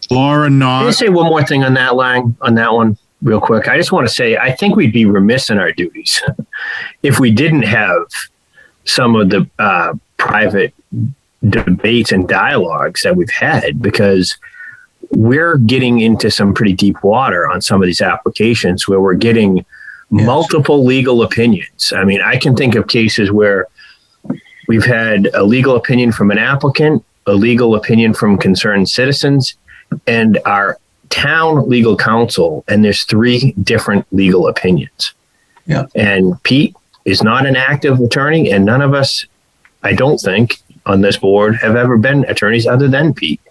Laura, Can not. I say one more thing on that, Lang, on that one real quick? I just want to say, I think we'd be remiss in our duties if we didn't have some of the private debates and dialogues that we've had, because we're getting into some pretty deep water on some of these applications where we're getting multiple legal opinions. I mean, I can think of cases where We've had a legal opinion from an applicant, a legal opinion from concerned citizens, and our town legal counsel, and there's 3 different legal opinions. Yeah. And Pete is not an active attorney, and none of us, I don't think, on this board have ever been attorneys other than Pete.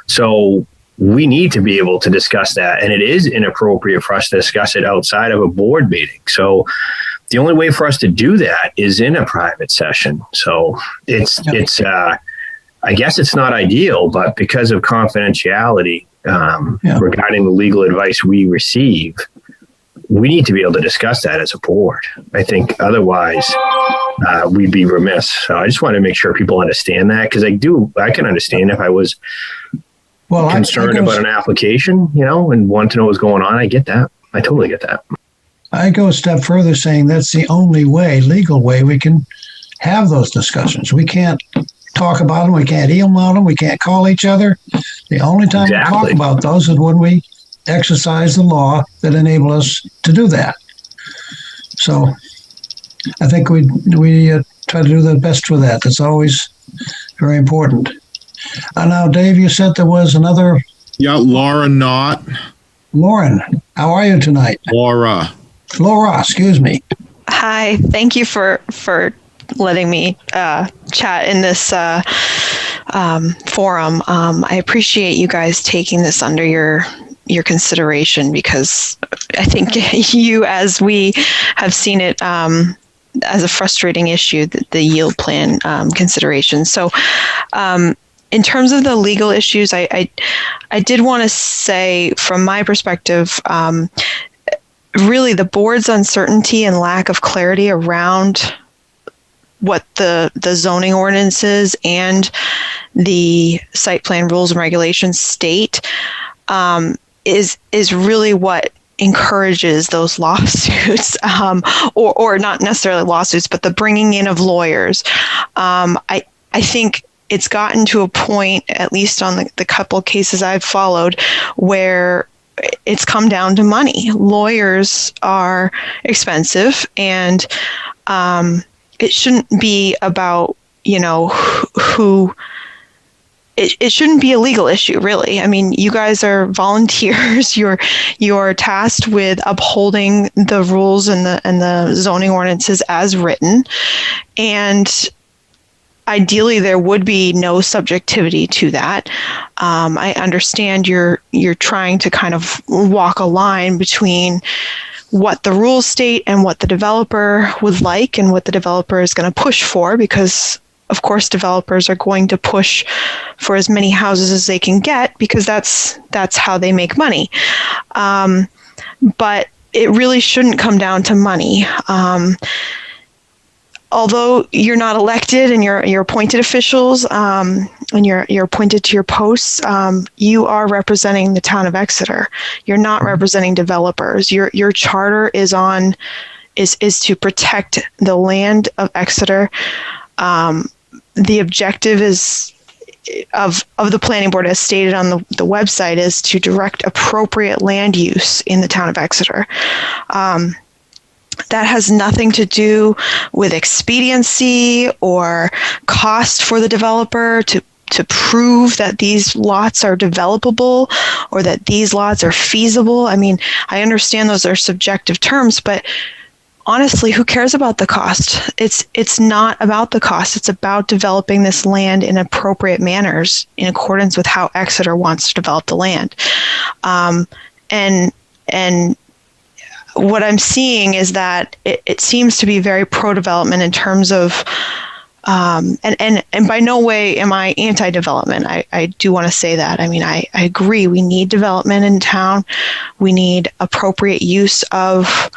So we need to be able to discuss that, and it is inappropriate for us to discuss it outside of a board meeting. So the only way for us to do that is in a private session. So it's I guess it's not ideal, but because of confidentiality regarding the legal advice we receive, we need to be able to discuss that as a board. I think otherwise we'd be remiss. So I just want to make sure people understand that, because I can understand if I was concerned about an application, and want to know what's going on. I get that. I totally get that. I go a step further, saying that's the only way, legal way, we can have those discussions. We can't talk about them. We can't email them. We can't call each other. The only time we talk about those is when we exercise the law that enable us to do that. So I think we try to do the best for that. That's always very important. Now, Dave, you said there was another. Yeah, Laura Knott. Lauren, how are you tonight? Laura, excuse me. Hi, thank you for letting me chat in this forum. I appreciate you guys taking this under your consideration, because I think you, as we have seen it as a frustrating issue, the yield plan consideration. So in terms of the legal issues, I did want to say, from my perspective, really the board's uncertainty and lack of clarity around what the zoning ordinances and the site plan rules and regulations state is really what encourages those lawsuits, or not necessarily lawsuits, but the bringing in of lawyers. I think it's gotten to a point, at least on the couple cases I've followed, where it's come down to money. Lawyers are expensive, and it shouldn't be about, who. It shouldn't be a legal issue, really. I mean, you guys are volunteers. You're tasked with upholding the rules and the zoning ordinances as written, and ideally there would be no subjectivity to that. I understand you're trying to kind of walk a line between what the rules state and what the developer would like and what the developer is going to push for, because of course developers are going to push for as many houses as they can get, because that's how they make money. But it really shouldn't come down to money. Although you're not elected and you're appointed officials, and you're appointed to your posts, you are representing the town of Exeter. You're not representing developers. Your charter is to protect the land of Exeter. The objective of the planning board, as stated on the website, is to direct appropriate land use in the town of Exeter. That has nothing to do with expediency or cost for the developer to prove that these lots are developable or that these lots are feasible. I mean, I understand those are subjective terms, but honestly, who cares about the cost? It's not about the cost. It's about developing this land in appropriate manners in accordance with how Exeter wants to develop the land. And what I'm seeing is that it seems to be very pro-development in terms of, and by no way am I anti-development. I do want to say that. I mean, I agree. We need development in town. We need appropriate use of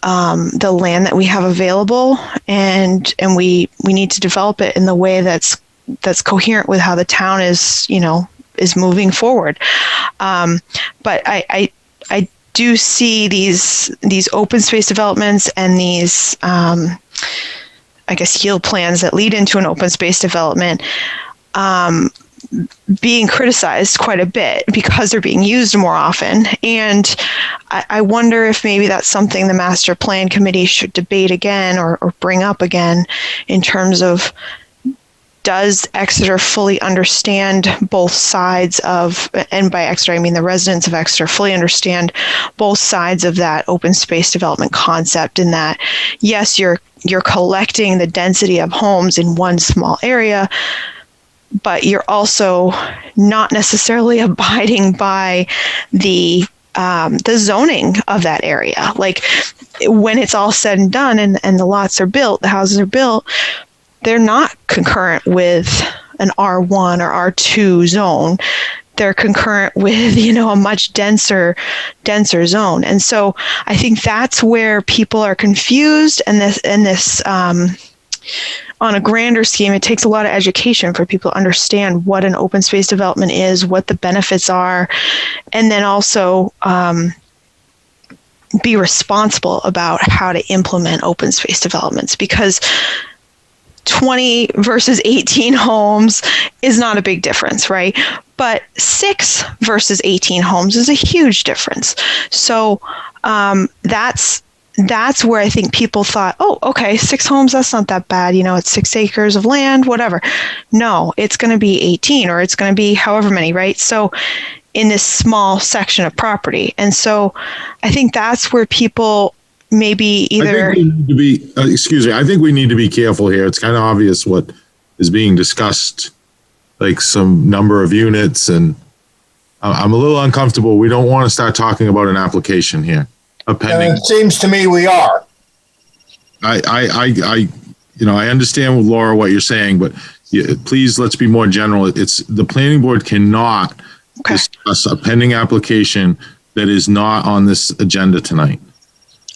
the land that we have available, and we need to develop it in the way that's coherent with how the town is moving forward. But I do see these open space developments and these, I guess, yield plans that lead into an open space development being criticized quite a bit because they're being used more often. And I wonder if maybe that's something the master plan committee should debate again or bring up again in terms of does Exeter fully understand both sides of, and by Exeter, I mean the residents of Exeter fully understand both sides of that open space development concept, in that, yes, you're collecting the density of homes in one small area, but you're also not necessarily abiding by the zoning of that area. Like, when it's all said and done and the lots are built, the houses are built, they're not concurrent with an R1 or R2 zone. They're concurrent with, a much denser zone. And so I think that's where people are confused, and this on a grander scheme, it takes a lot of education for people to understand what an open space development is, what the benefits are, and then also be responsible about how to implement open space developments, because 20 versus 18 homes is not a big difference, right? But 6 versus 18 homes is a huge difference. So that's where I think people thought, oh, okay, 6 homes, that's not that bad. It's 6 acres of land, whatever. No, it's going to be 18, or it's going to be however many, right? So in this small section of property. And so I think that's where people maybe either... I think we need to be, I think we need to be careful here. It's kind of obvious what is being discussed, like some number of units, and I'm a little uncomfortable. We don't want to start talking about an application here. And it seems to me we are. I understand, Laura, what you're saying, but please, let's be more general. It's the planning board cannot discuss a pending application that is not on this agenda tonight.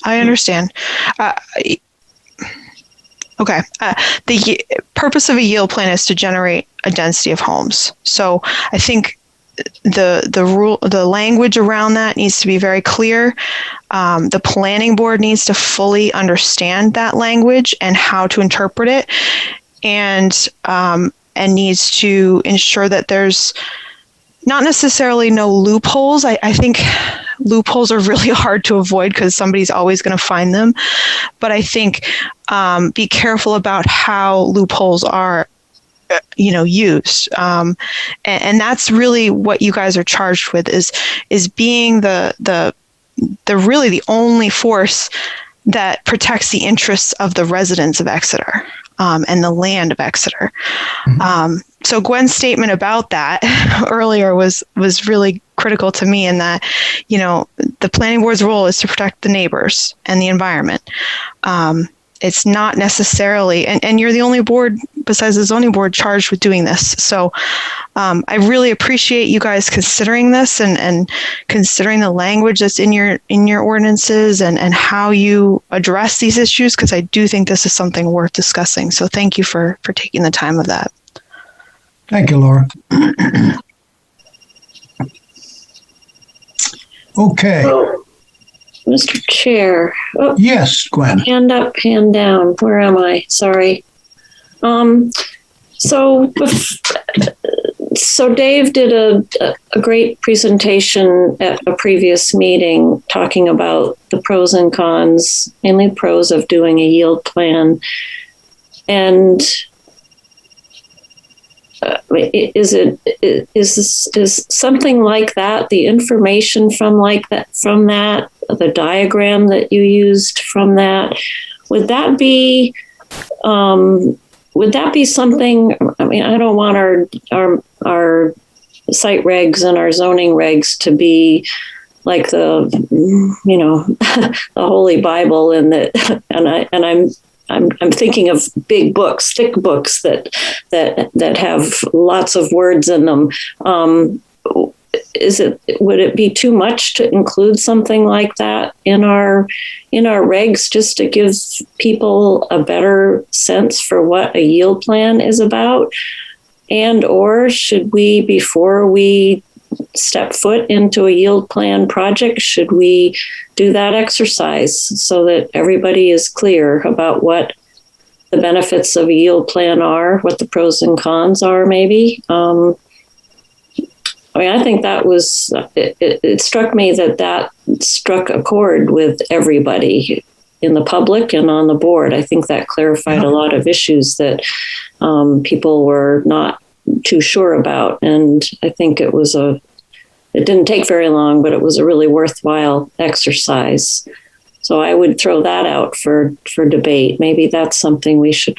I understand. Okay. The purpose of a yield plan is to generate a density of homes. So I think the language around that needs to be very clear. The planning board needs to fully understand that language and how to interpret it, and needs to ensure that there's not necessarily no loopholes. I think loopholes are really hard to avoid because somebody's always going to find them. But I think be careful about how loopholes are used. And that's really what you guys are charged with, is being the really the only force that protects the interests of the residents of Exeter and the land of Exeter. Mm-hmm. So Gwen's statement about that earlier was really critical to me, in that, the planning board's role is to protect the neighbors and the environment. It's not necessarily, and you're the only board besides the zoning board charged with doing this. So I really appreciate you guys considering this and considering the language that's in your ordinances and how you address these issues, because I do think this is something worth discussing. So thank you for taking the time of that. Thank you, Laura. Okay. Mr. Chair. Oh, yes, Gwen. Hand up, hand down. Where am I? Sorry. So Dave did a great presentation at a previous meeting talking about the pros and cons, mainly pros of doing a yield plan. And is something like that, the information from that, the diagram that you used from that, would that be something? I mean, I don't want our site regs and our zoning regs to be like the the Holy Bible, and I'm thinking of big books, thick books that have lots of words in them. Would it be too much to include something like that in our regs, just to give people a better sense for what a yield plan is about? And or should we, before we step foot into a yield plan project, should we do that exercise so that everybody is clear about what the benefits of a yield plan are, what the pros and cons are, maybe? I think that was, it struck me that struck a chord with everybody. in the public and on the board. I think that clarified a lot of issues that people were not too sure about. And I think it didn't take very long, but it was a really worthwhile exercise. So I would throw that out for debate. Maybe that's something we should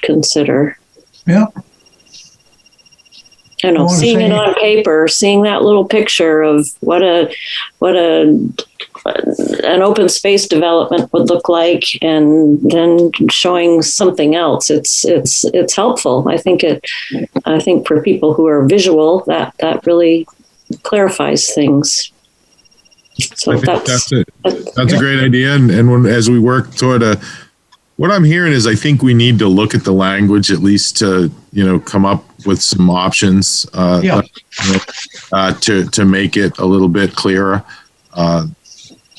an paper, seeing that little picture of what an open space development would look like, and then showing something else. It's helpful. I think for people who are visual, that really clarifies things. So I think that's it. That's a great idea. And as we work toward what I'm hearing is I think we need to look at the language at least to, come up with some options to make it a little bit clearer.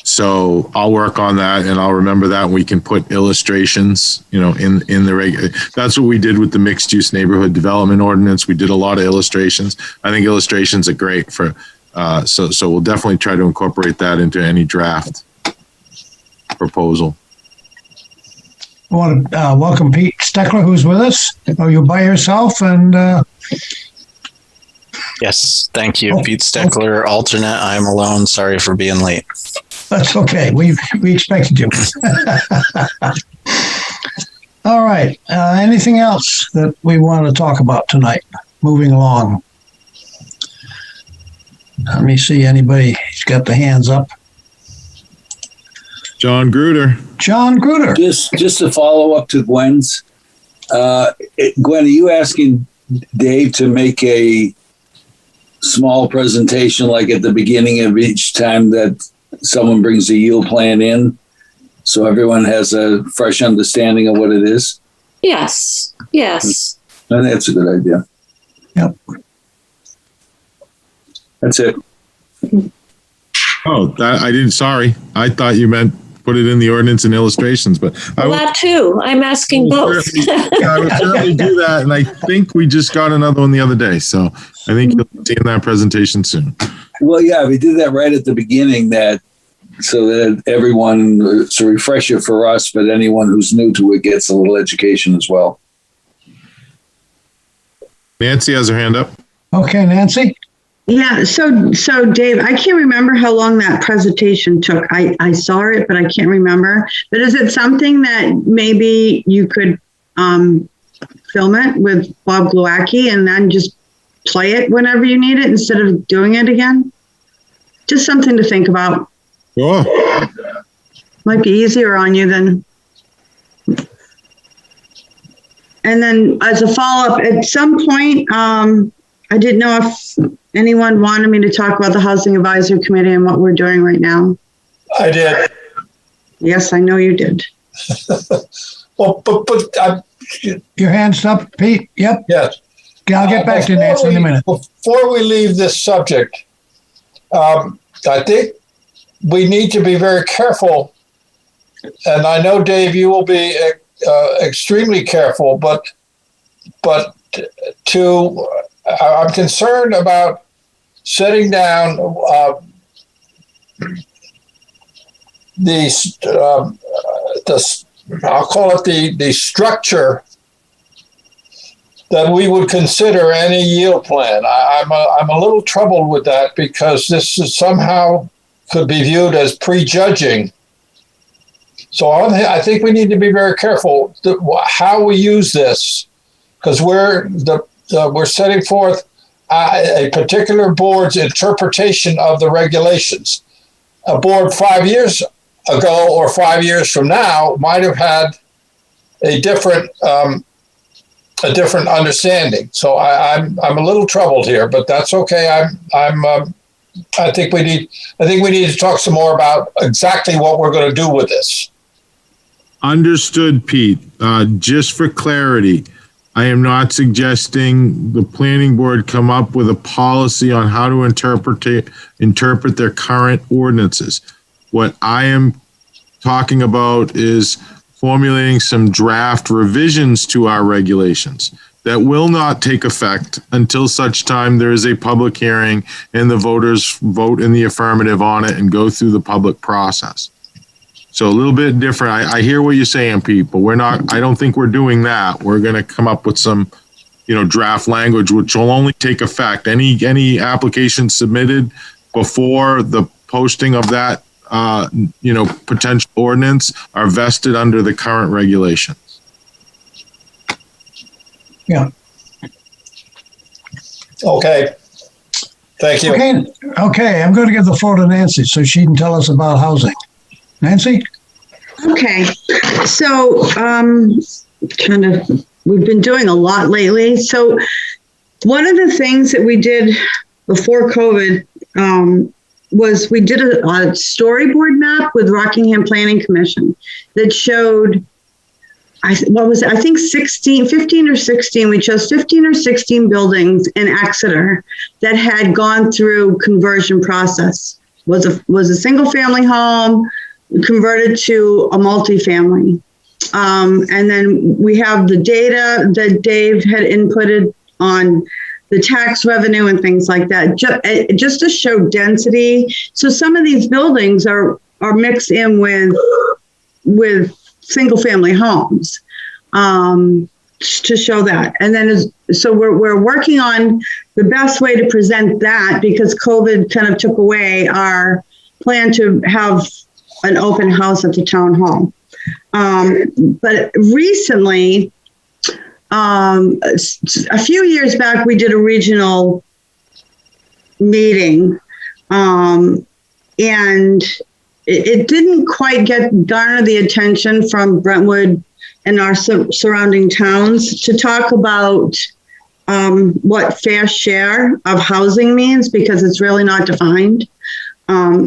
So I'll work on that, and I'll remember that. We can put illustrations, in the regular. That's what we did with the mixed use neighborhood development ordinance. We did a lot of illustrations. I think illustrations are great for. So we'll definitely try to incorporate that into any draft proposal. I want to welcome Pete Steckler, who's with us. Are you by yourself? And yes, thank you, Pete Steckler, alternate. I'm alone. Sorry for being late. That's okay. We expected you. All right. Anything else that we want to talk about tonight? Moving along. Let me see anybody who's got the hands up. John Gruder. Just to follow up to Gwen's. Gwen, are you asking Dave to make a small presentation like at the beginning of each time that someone brings a yield plan in, so everyone has a fresh understanding of what it is? Yes. I think that's a good idea. Yep. That's it. Oh, sorry. I thought you meant put it in the ordinance and illustrations, but that too. I'm asking both. I would certainly do that. And I think we just got another one the other day. So I think you'll see in that presentation soon. Well, yeah, we did that right at the beginning so that everyone, it's a refresher for us, but anyone who's new to it gets a little education as well. Nancy has her hand up. Okay, Nancy. Yeah, so Dave, I can't remember how long that presentation took. I saw it, but I can't remember. But is it something that maybe you could film it with Bob Glowacki and then just play it whenever you need it instead of doing it again? Just something to think about. Sure. Might be easier on you than. And then as a follow-up, at some point, I didn't know if anyone wanted me to talk about the Housing Advisory Committee and what we're doing right now. I did. Yes, I know you did. Well, but your hands up, Pete. Yep. Yes. I'll get back to Nancy in a minute. Before we leave this subject, I think we need to be very careful. And I know, Dave, you will be extremely careful, but I'm concerned about setting down I'll call it the structure that we would consider any yield plan. I'm a little troubled with that because this is somehow could be viewed as prejudging. So I think we need to be very careful how we use this, because we're setting forth a particular board's interpretation of the regulations. A board 5 years ago or 5 years from now might have had a different understanding. So I'm a little troubled here, but that's okay. I think we need to talk some more about exactly what we're going to do with this. Understood, Pete. Just for clarity, I am not suggesting the planning board come up with a policy on how to interpret their current ordinances. What I am talking about is formulating some draft revisions to our regulations that will not take effect until such time there is a public hearing and the voters vote in the affirmative on it and go through the public process. So a little bit different. I hear what you're saying, people. I don't think we're doing that. We're going to come up with some, draft language, which will only take effect. Any application submitted before the posting of that, potential ordinance are vested under the current regulations. Yeah. Okay. Thank you. Okay. I'm going to give the floor to Nancy so she can tell us about housing. Nancy? Okay. So, we've been doing a lot lately. So, one of the things that we did before COVID was we did a storyboard map with Rockingham Planning Commission that showed, I think 15 or 16, we chose 15 or 16 buildings in Exeter that had gone through conversion process. Was a single family home converted to a multifamily. And then we have the data that Dave had inputted on the tax revenue and things like that, just to show density. So some of these buildings are mixed in with single family homes to show that. And then so we're working on the best way to present that, because COVID kind of took away our plan to have an open house at the town hall. But recently, a few years back, we did a regional meeting, and it didn't quite garner the attention from Brentwood and our surrounding towns to talk about what fair share of housing means, because it's really not defined.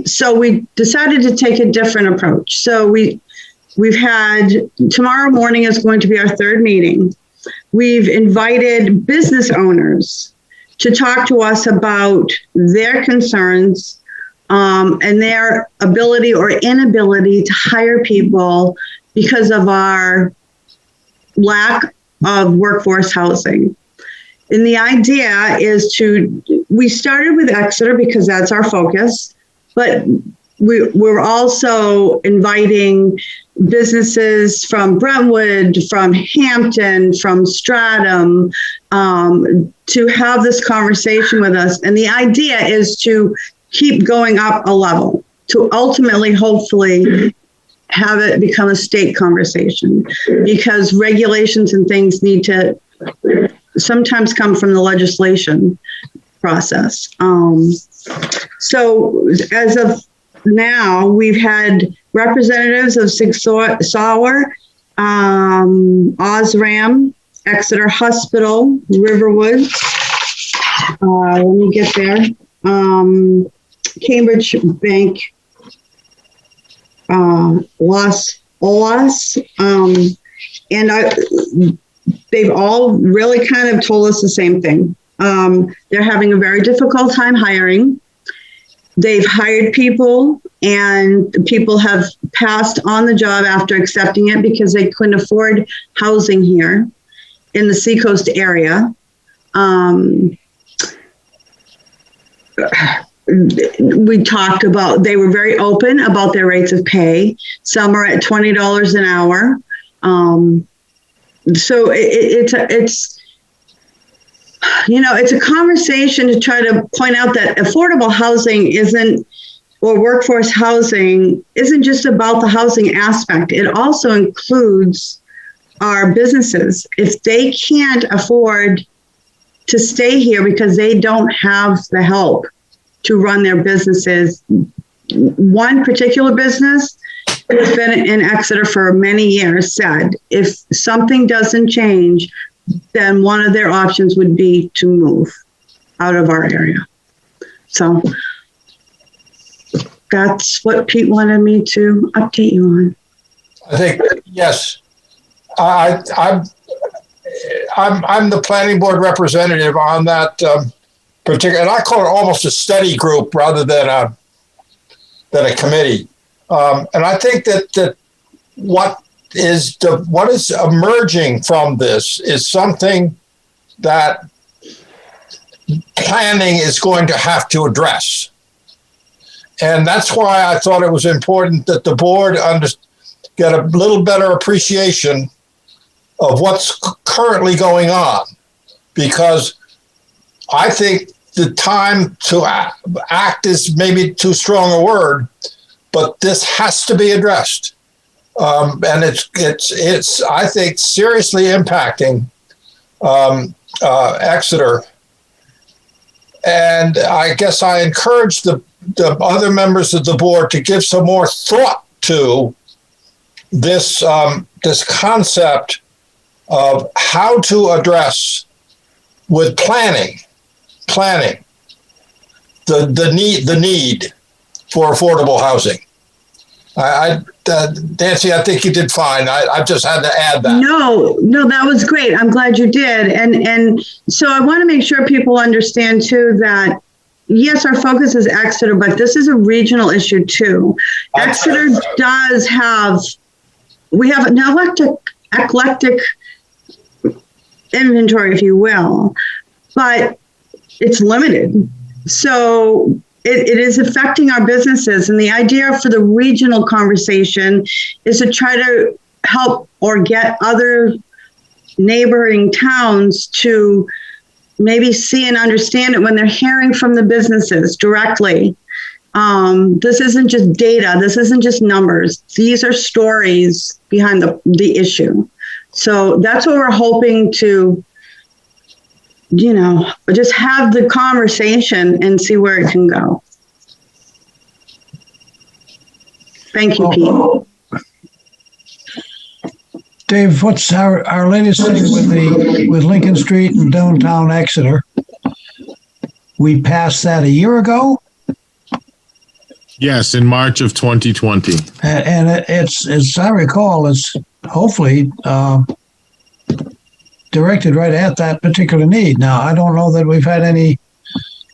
So we decided to take a different approach. So we've had, tomorrow morning is going to be our third meeting. We've invited business owners to talk to us about their concerns and their ability or inability to hire people because of our lack of workforce housing. And the idea is we started with Exeter because that's our focus, but we're also inviting businesses from Brentwood, from Hampton, from Stratham, to have this conversation with us. And the idea is to keep going up a level, to ultimately, hopefully, have it become a state conversation, because regulations and things need to sometimes come from the legislation process. So as of now, we've had representatives of Sig Sauer, Osram, Exeter Hospital, Riverwood. Let me get there. Cambridge Bank, Los Olas, and they've all really kind of told us the same thing. They're having a very difficult time hiring. They've hired people, and people have passed on the job after accepting it because they couldn't afford housing here in the Seacoast area. We talked about, they were very open about their rates of pay. Some are at $20 an hour. So it's a conversation to try to point out that affordable housing or workforce housing isn't just about the housing aspect. It also includes our businesses. If they can't afford to stay here because they don't have the help to run their businesses, one particular business that's been in Exeter for many years said, if something doesn't change, then one of their options would be to move out of our area. So that's what Pete wanted me to update you on. I think, yes. I'm the planning board representative on that particular, and I call it almost a study group rather than a committee. And I think that what is emerging from this is something that planning is going to have to address. And that's why I thought it was important that the board get a little better appreciation of what's currently going on, because I think the time to act is maybe too strong a word, but this has to be addressed. And it's I think seriously impacting Exeter. And I guess I encourage the other members of the board to give some more thought to this this concept of how to address with planning the need for affordable housing. Nancy, I think you did fine. I just had to add that. No, that was great. I'm glad you did. And so I want to make sure people understand too that yes, our focus is Exeter, but this is a regional issue too. Exeter does we have an eclectic inventory, if you will, but it's limited. So it is affecting our businesses. And the idea for the regional conversation is to try to help or get other neighboring towns to maybe see and understand it when they're hearing from the businesses directly. This isn't just data. This isn't just numbers. These are stories behind the issue. So that's what we're hoping to, just have the conversation and see where it can go. Thank you, Pete. Dave, what's our latest thing with Lincoln Street and downtown Exeter? We passed that a year ago? Yes, in March of 2020. And it's, as I recall, it's hopefully directed right at that particular need. Now, I don't know that we've had any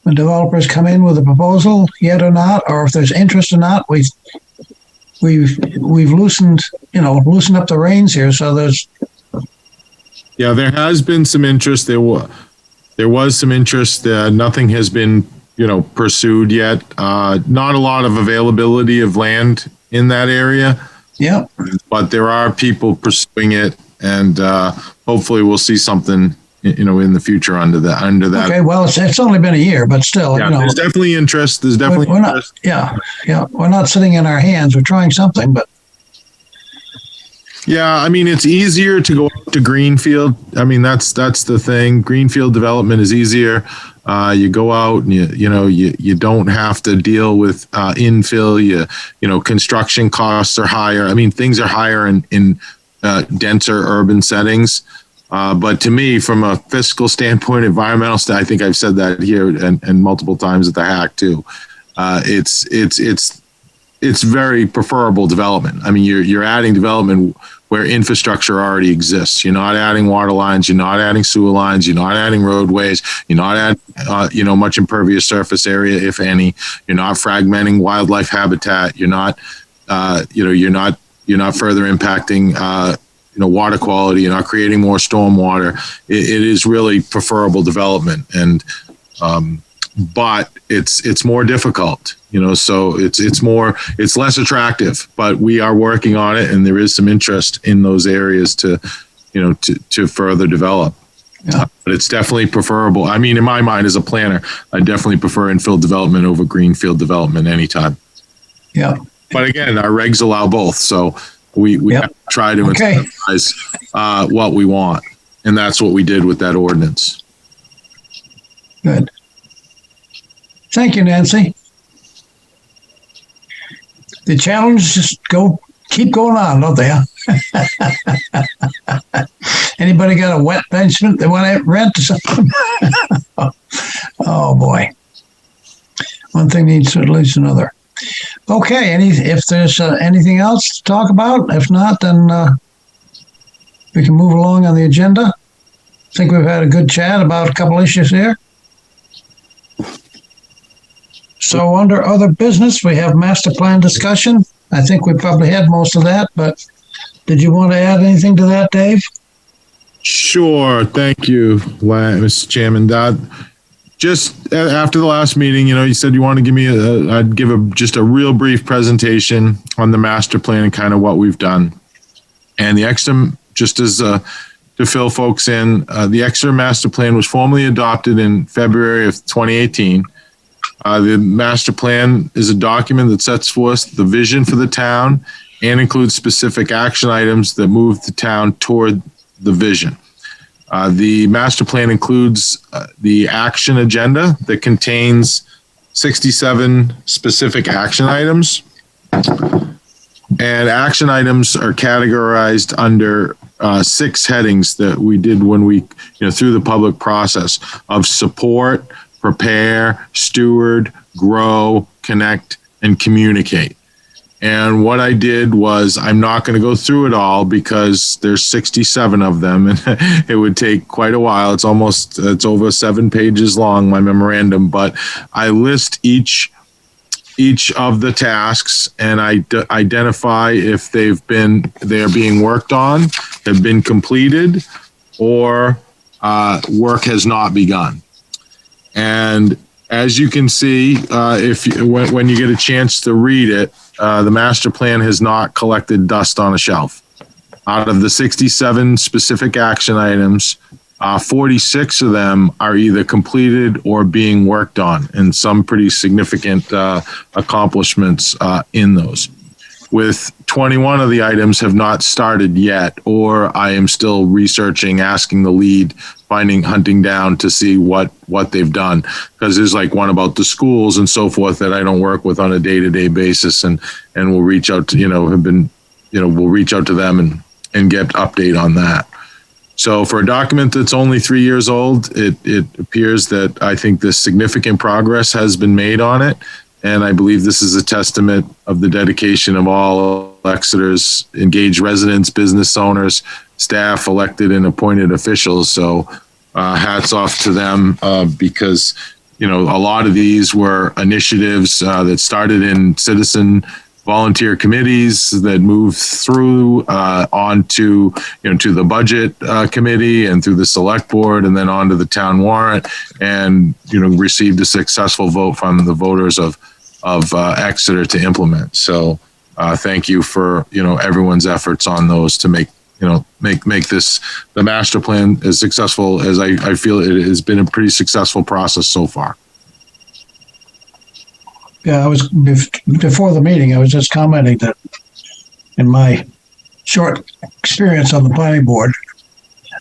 developers come in with a proposal yet or not, or if there's interest or not. We've loosened up the reins here. So there's. Yeah, there has been some interest. There was some interest. Nothing has been, pursued yet. Not a lot of availability of land in that area. Yeah. But there are people pursuing it, and hopefully we'll see something, in the future under that. Okay. Well, it's only been a year, but still, yeah, there's definitely interest. There's definitely interest. Yeah. We're not sitting in our hands. We're trying something, but. Yeah, I mean, it's easier to go to greenfield. I mean, that's the thing. Greenfield development is easier. You go out and you don't have to deal with infill. Construction costs are higher. I mean, things are higher in denser urban settings. But to me, from a fiscal standpoint, environmental I think I've said that here and multiple times at the hack too. It's very preferable development. I mean, you're adding development where infrastructure already exists. You're not adding water lines. You're not adding sewer lines. You're not adding roadways. You're not adding, much impervious surface area, if any. You're not fragmenting wildlife habitat. You're not, you're not further impacting, water quality. You're not creating more stormwater. It is really preferable development, and but it's more difficult. So it's less attractive, but we are working on it, and there is some interest in those areas to further develop. Yeah. But it's definitely preferable. I mean, in my mind as a planner, I definitely prefer infill development over greenfield development anytime. Yeah. But again, our regs allow both. So we have to try to incentivize what we want. And that's what we did with that ordinance. Good. Thank you, Nancy. The challenges just keep going on, don't they? Anybody got a wet basement they want to rent or something? Oh boy. One thing needs to lead another. Okay, if there's anything else to talk about, if not, then we can move along on the agenda. I think we've had a good chat about a couple issues here. So under other business, we have master plan discussion. I think we probably had most of that, but did you want to add anything to that, Dave? Sure. Thank you, Mr. Chairman. just after the last meeting, you said you want to give me I'd give just a real brief presentation on the master plan and kind of what we've done. And the Exeter, just as to fill folks in, the Exeter master plan was formally adopted in February of 2018. The master plan is a document that sets forth the vision for the town and includes specific action items that move the town toward the vision. The master plan includes the action agenda that contains 67 specific action items. And action items are categorized under 6 headings that we did when we, through the public process of support, prepare, steward, grow, connect, and communicate. And what I did was, I'm not going to go through it all because there's 67 of them and it would take quite a while. It's over 7 pages long, my memorandum, but I list each of the tasks and I identify if they're being worked on, have been completed, or work has not begun. And as you can see, when you get a chance to read it, the master plan has not collected dust on a shelf. Out of the 67 specific action items, 46 of them are either completed or being worked on, and some pretty significant accomplishments in those. With 21 of the items have not started yet, or I am still researching, asking the lead, hunting down to see what they've done. Because there's like one about the schools and so forth that I don't work with on a day-to-day basis, and we'll reach out to, we'll reach out to them and get update on that. So for a document that's only 3 years old, it appears that I think this significant progress has been made on it. And I believe this is a testament of the dedication of all Exeter's engaged residents, business owners, staff, elected and appointed officials. So hats off to them because, a lot of these were initiatives that started in citizen volunteer committees that moved through onto, to the budget committee and through the select board and then onto the town warrant and, received a successful vote from the voters of Exeter to implement. So thank you for, everyone's efforts on those to make this, the master plan, as successful as I feel it has been a pretty successful process so far. Yeah, before the meeting, I was just commenting that in my short experience on the planning board,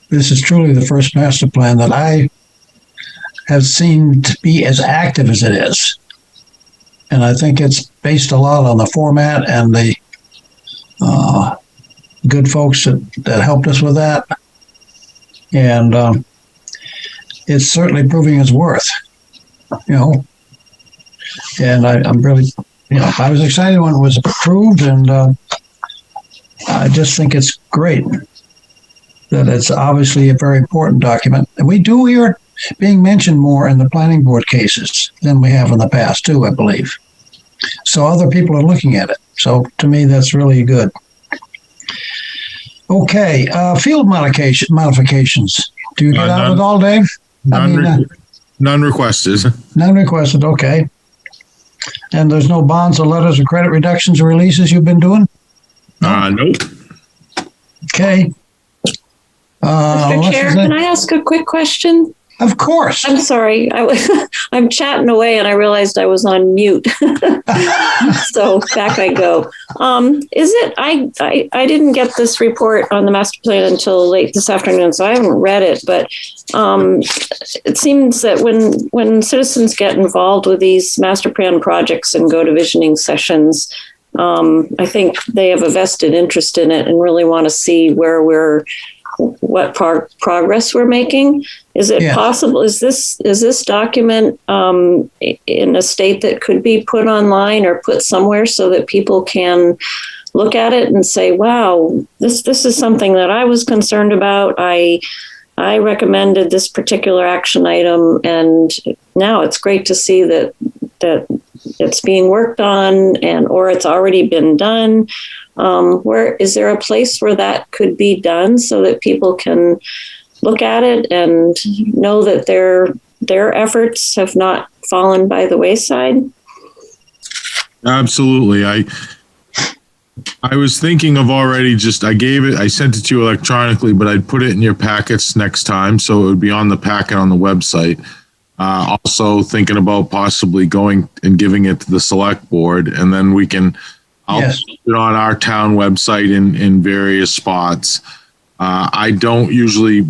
this is truly the first master plan that I have seen to be as active as it is. And I think it's based a lot on the format and the good folks that helped us with that. And it's certainly proving its worth, And I'm really, I was excited when it was approved, and I just think it's great that it's obviously a very important document. And we do hear it being mentioned more in the planning board cases than we have in the past, too, I believe. So other people are looking at it. So to me, that's really good. Okay, field modifications. Do you get out with all, Dave? None requested. None requested, okay. And there's no bonds or letters of credit reductions or releases you've been doing? Nope. Okay. Mr. Chair, can I ask a quick question? Of course. I'm sorry. I'm chatting away and I realized I was on mute. So back I go. I didn't get this report on the master plan until late this afternoon, so I haven't read it, but it seems that when citizens get involved with these master plan projects and go to visioning sessions, I think they have a vested interest in it and really want to see what progress we're making. Is it possible? Is this document in a state that could be put online or put somewhere so that people can look at it and say, "Wow, this is something that I was concerned about. I recommended this particular action item, and now it's great to see that it's being worked on or it's already been done." Where is there a place where that could be done so that people can look at it and know that their efforts have not fallen by the wayside? Absolutely. I was thinking of already I sent it to you electronically, but I'd put it in your packets next time. So it would be on the packet on the website. Also thinking about possibly going and giving it to the select board, and then I'll put it on our town website in various spots. I don't usually,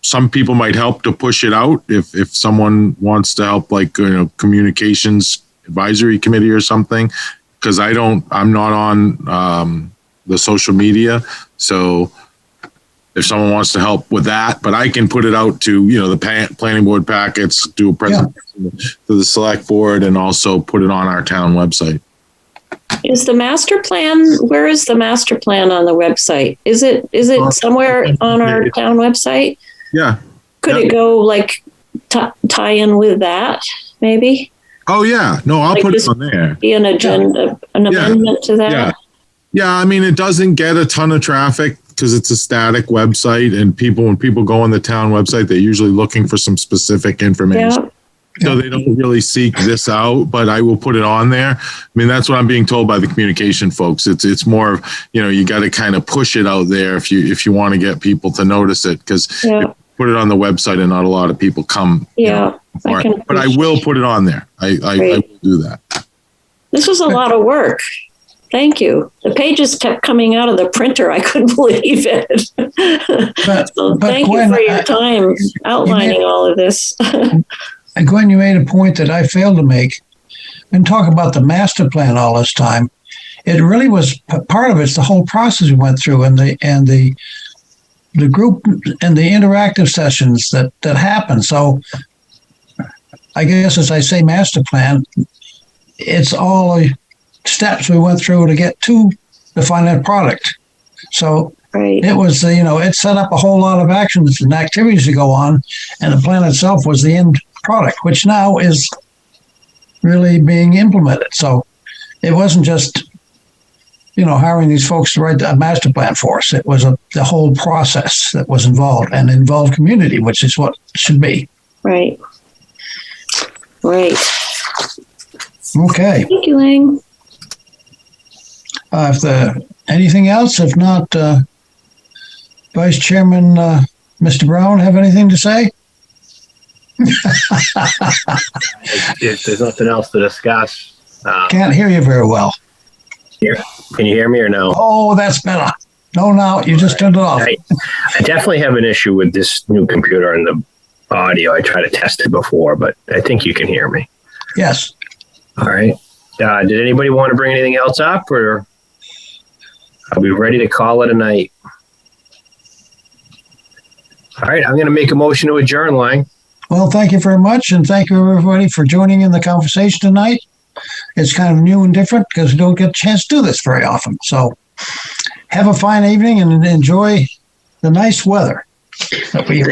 some people might help to push it out if someone wants to help, like, communications advisory committee or something, because I'm not on the social media. So if someone wants to help with that, but I can put it out to, the planning board packets, do a presentation to the select board, and also put it on our town website. Is the master plan, where is the master plan on the website? Is it somewhere on our town website? Yeah. Could it go like tie in with that maybe? Oh yeah. No, I'll put it on there. Be an agenda, an amendment to that? Yeah. Yeah. I mean, it doesn't get a ton of traffic because it's a static website, and when people go on the town website, they're usually looking for some specific information. Yeah. So they don't really seek this out, but I will put it on there. I mean, that's what I'm being told by the communication folks. It's more of, you got to kind of push it out there if you want to get people to notice it, because put it on the website and not a lot of people come. Yeah. But I will put it on there. I will do that. This was a lot of work. Thank you. The pages kept coming out of the printer. I couldn't believe it. So thank you for your time outlining all of this. Gwen, you made a point that I failed to make. And talk about the master plan all this time. It really was part of it's the whole process we went through, and the group and the interactive sessions that happened. So I guess, as I say, master plan, it's all the steps we went through to get to the final product. So it was, it set up a whole lot of actions and activities to go on, and the plan itself was the end product, which now is really being implemented. So it wasn't just, hiring these folks to write a master plan for us. It was the whole process that was involved, and involved community, which is what it should be. Right. Right. Okay. Thank you, Lang. Anything else? If not, Vice Chairman Mr. Brown, have anything to say? If there's nothing else to discuss. Can't hear you very well. Can you hear me or no? Oh, that's better. No, now you just turned it off. I definitely have an issue with this new computer and the audio. I tried to test it before, but I think you can hear me. Yes. All right. Did anybody want to bring anything else up, or are we ready to call it a night? All right. I'm going to make a motion to adjourn, Lang. Well, thank you very much, and thank you, everybody, for joining in the conversation tonight. It's kind of new and different because we don't get a chance to do this very often. So have a fine evening and enjoy the nice weather that we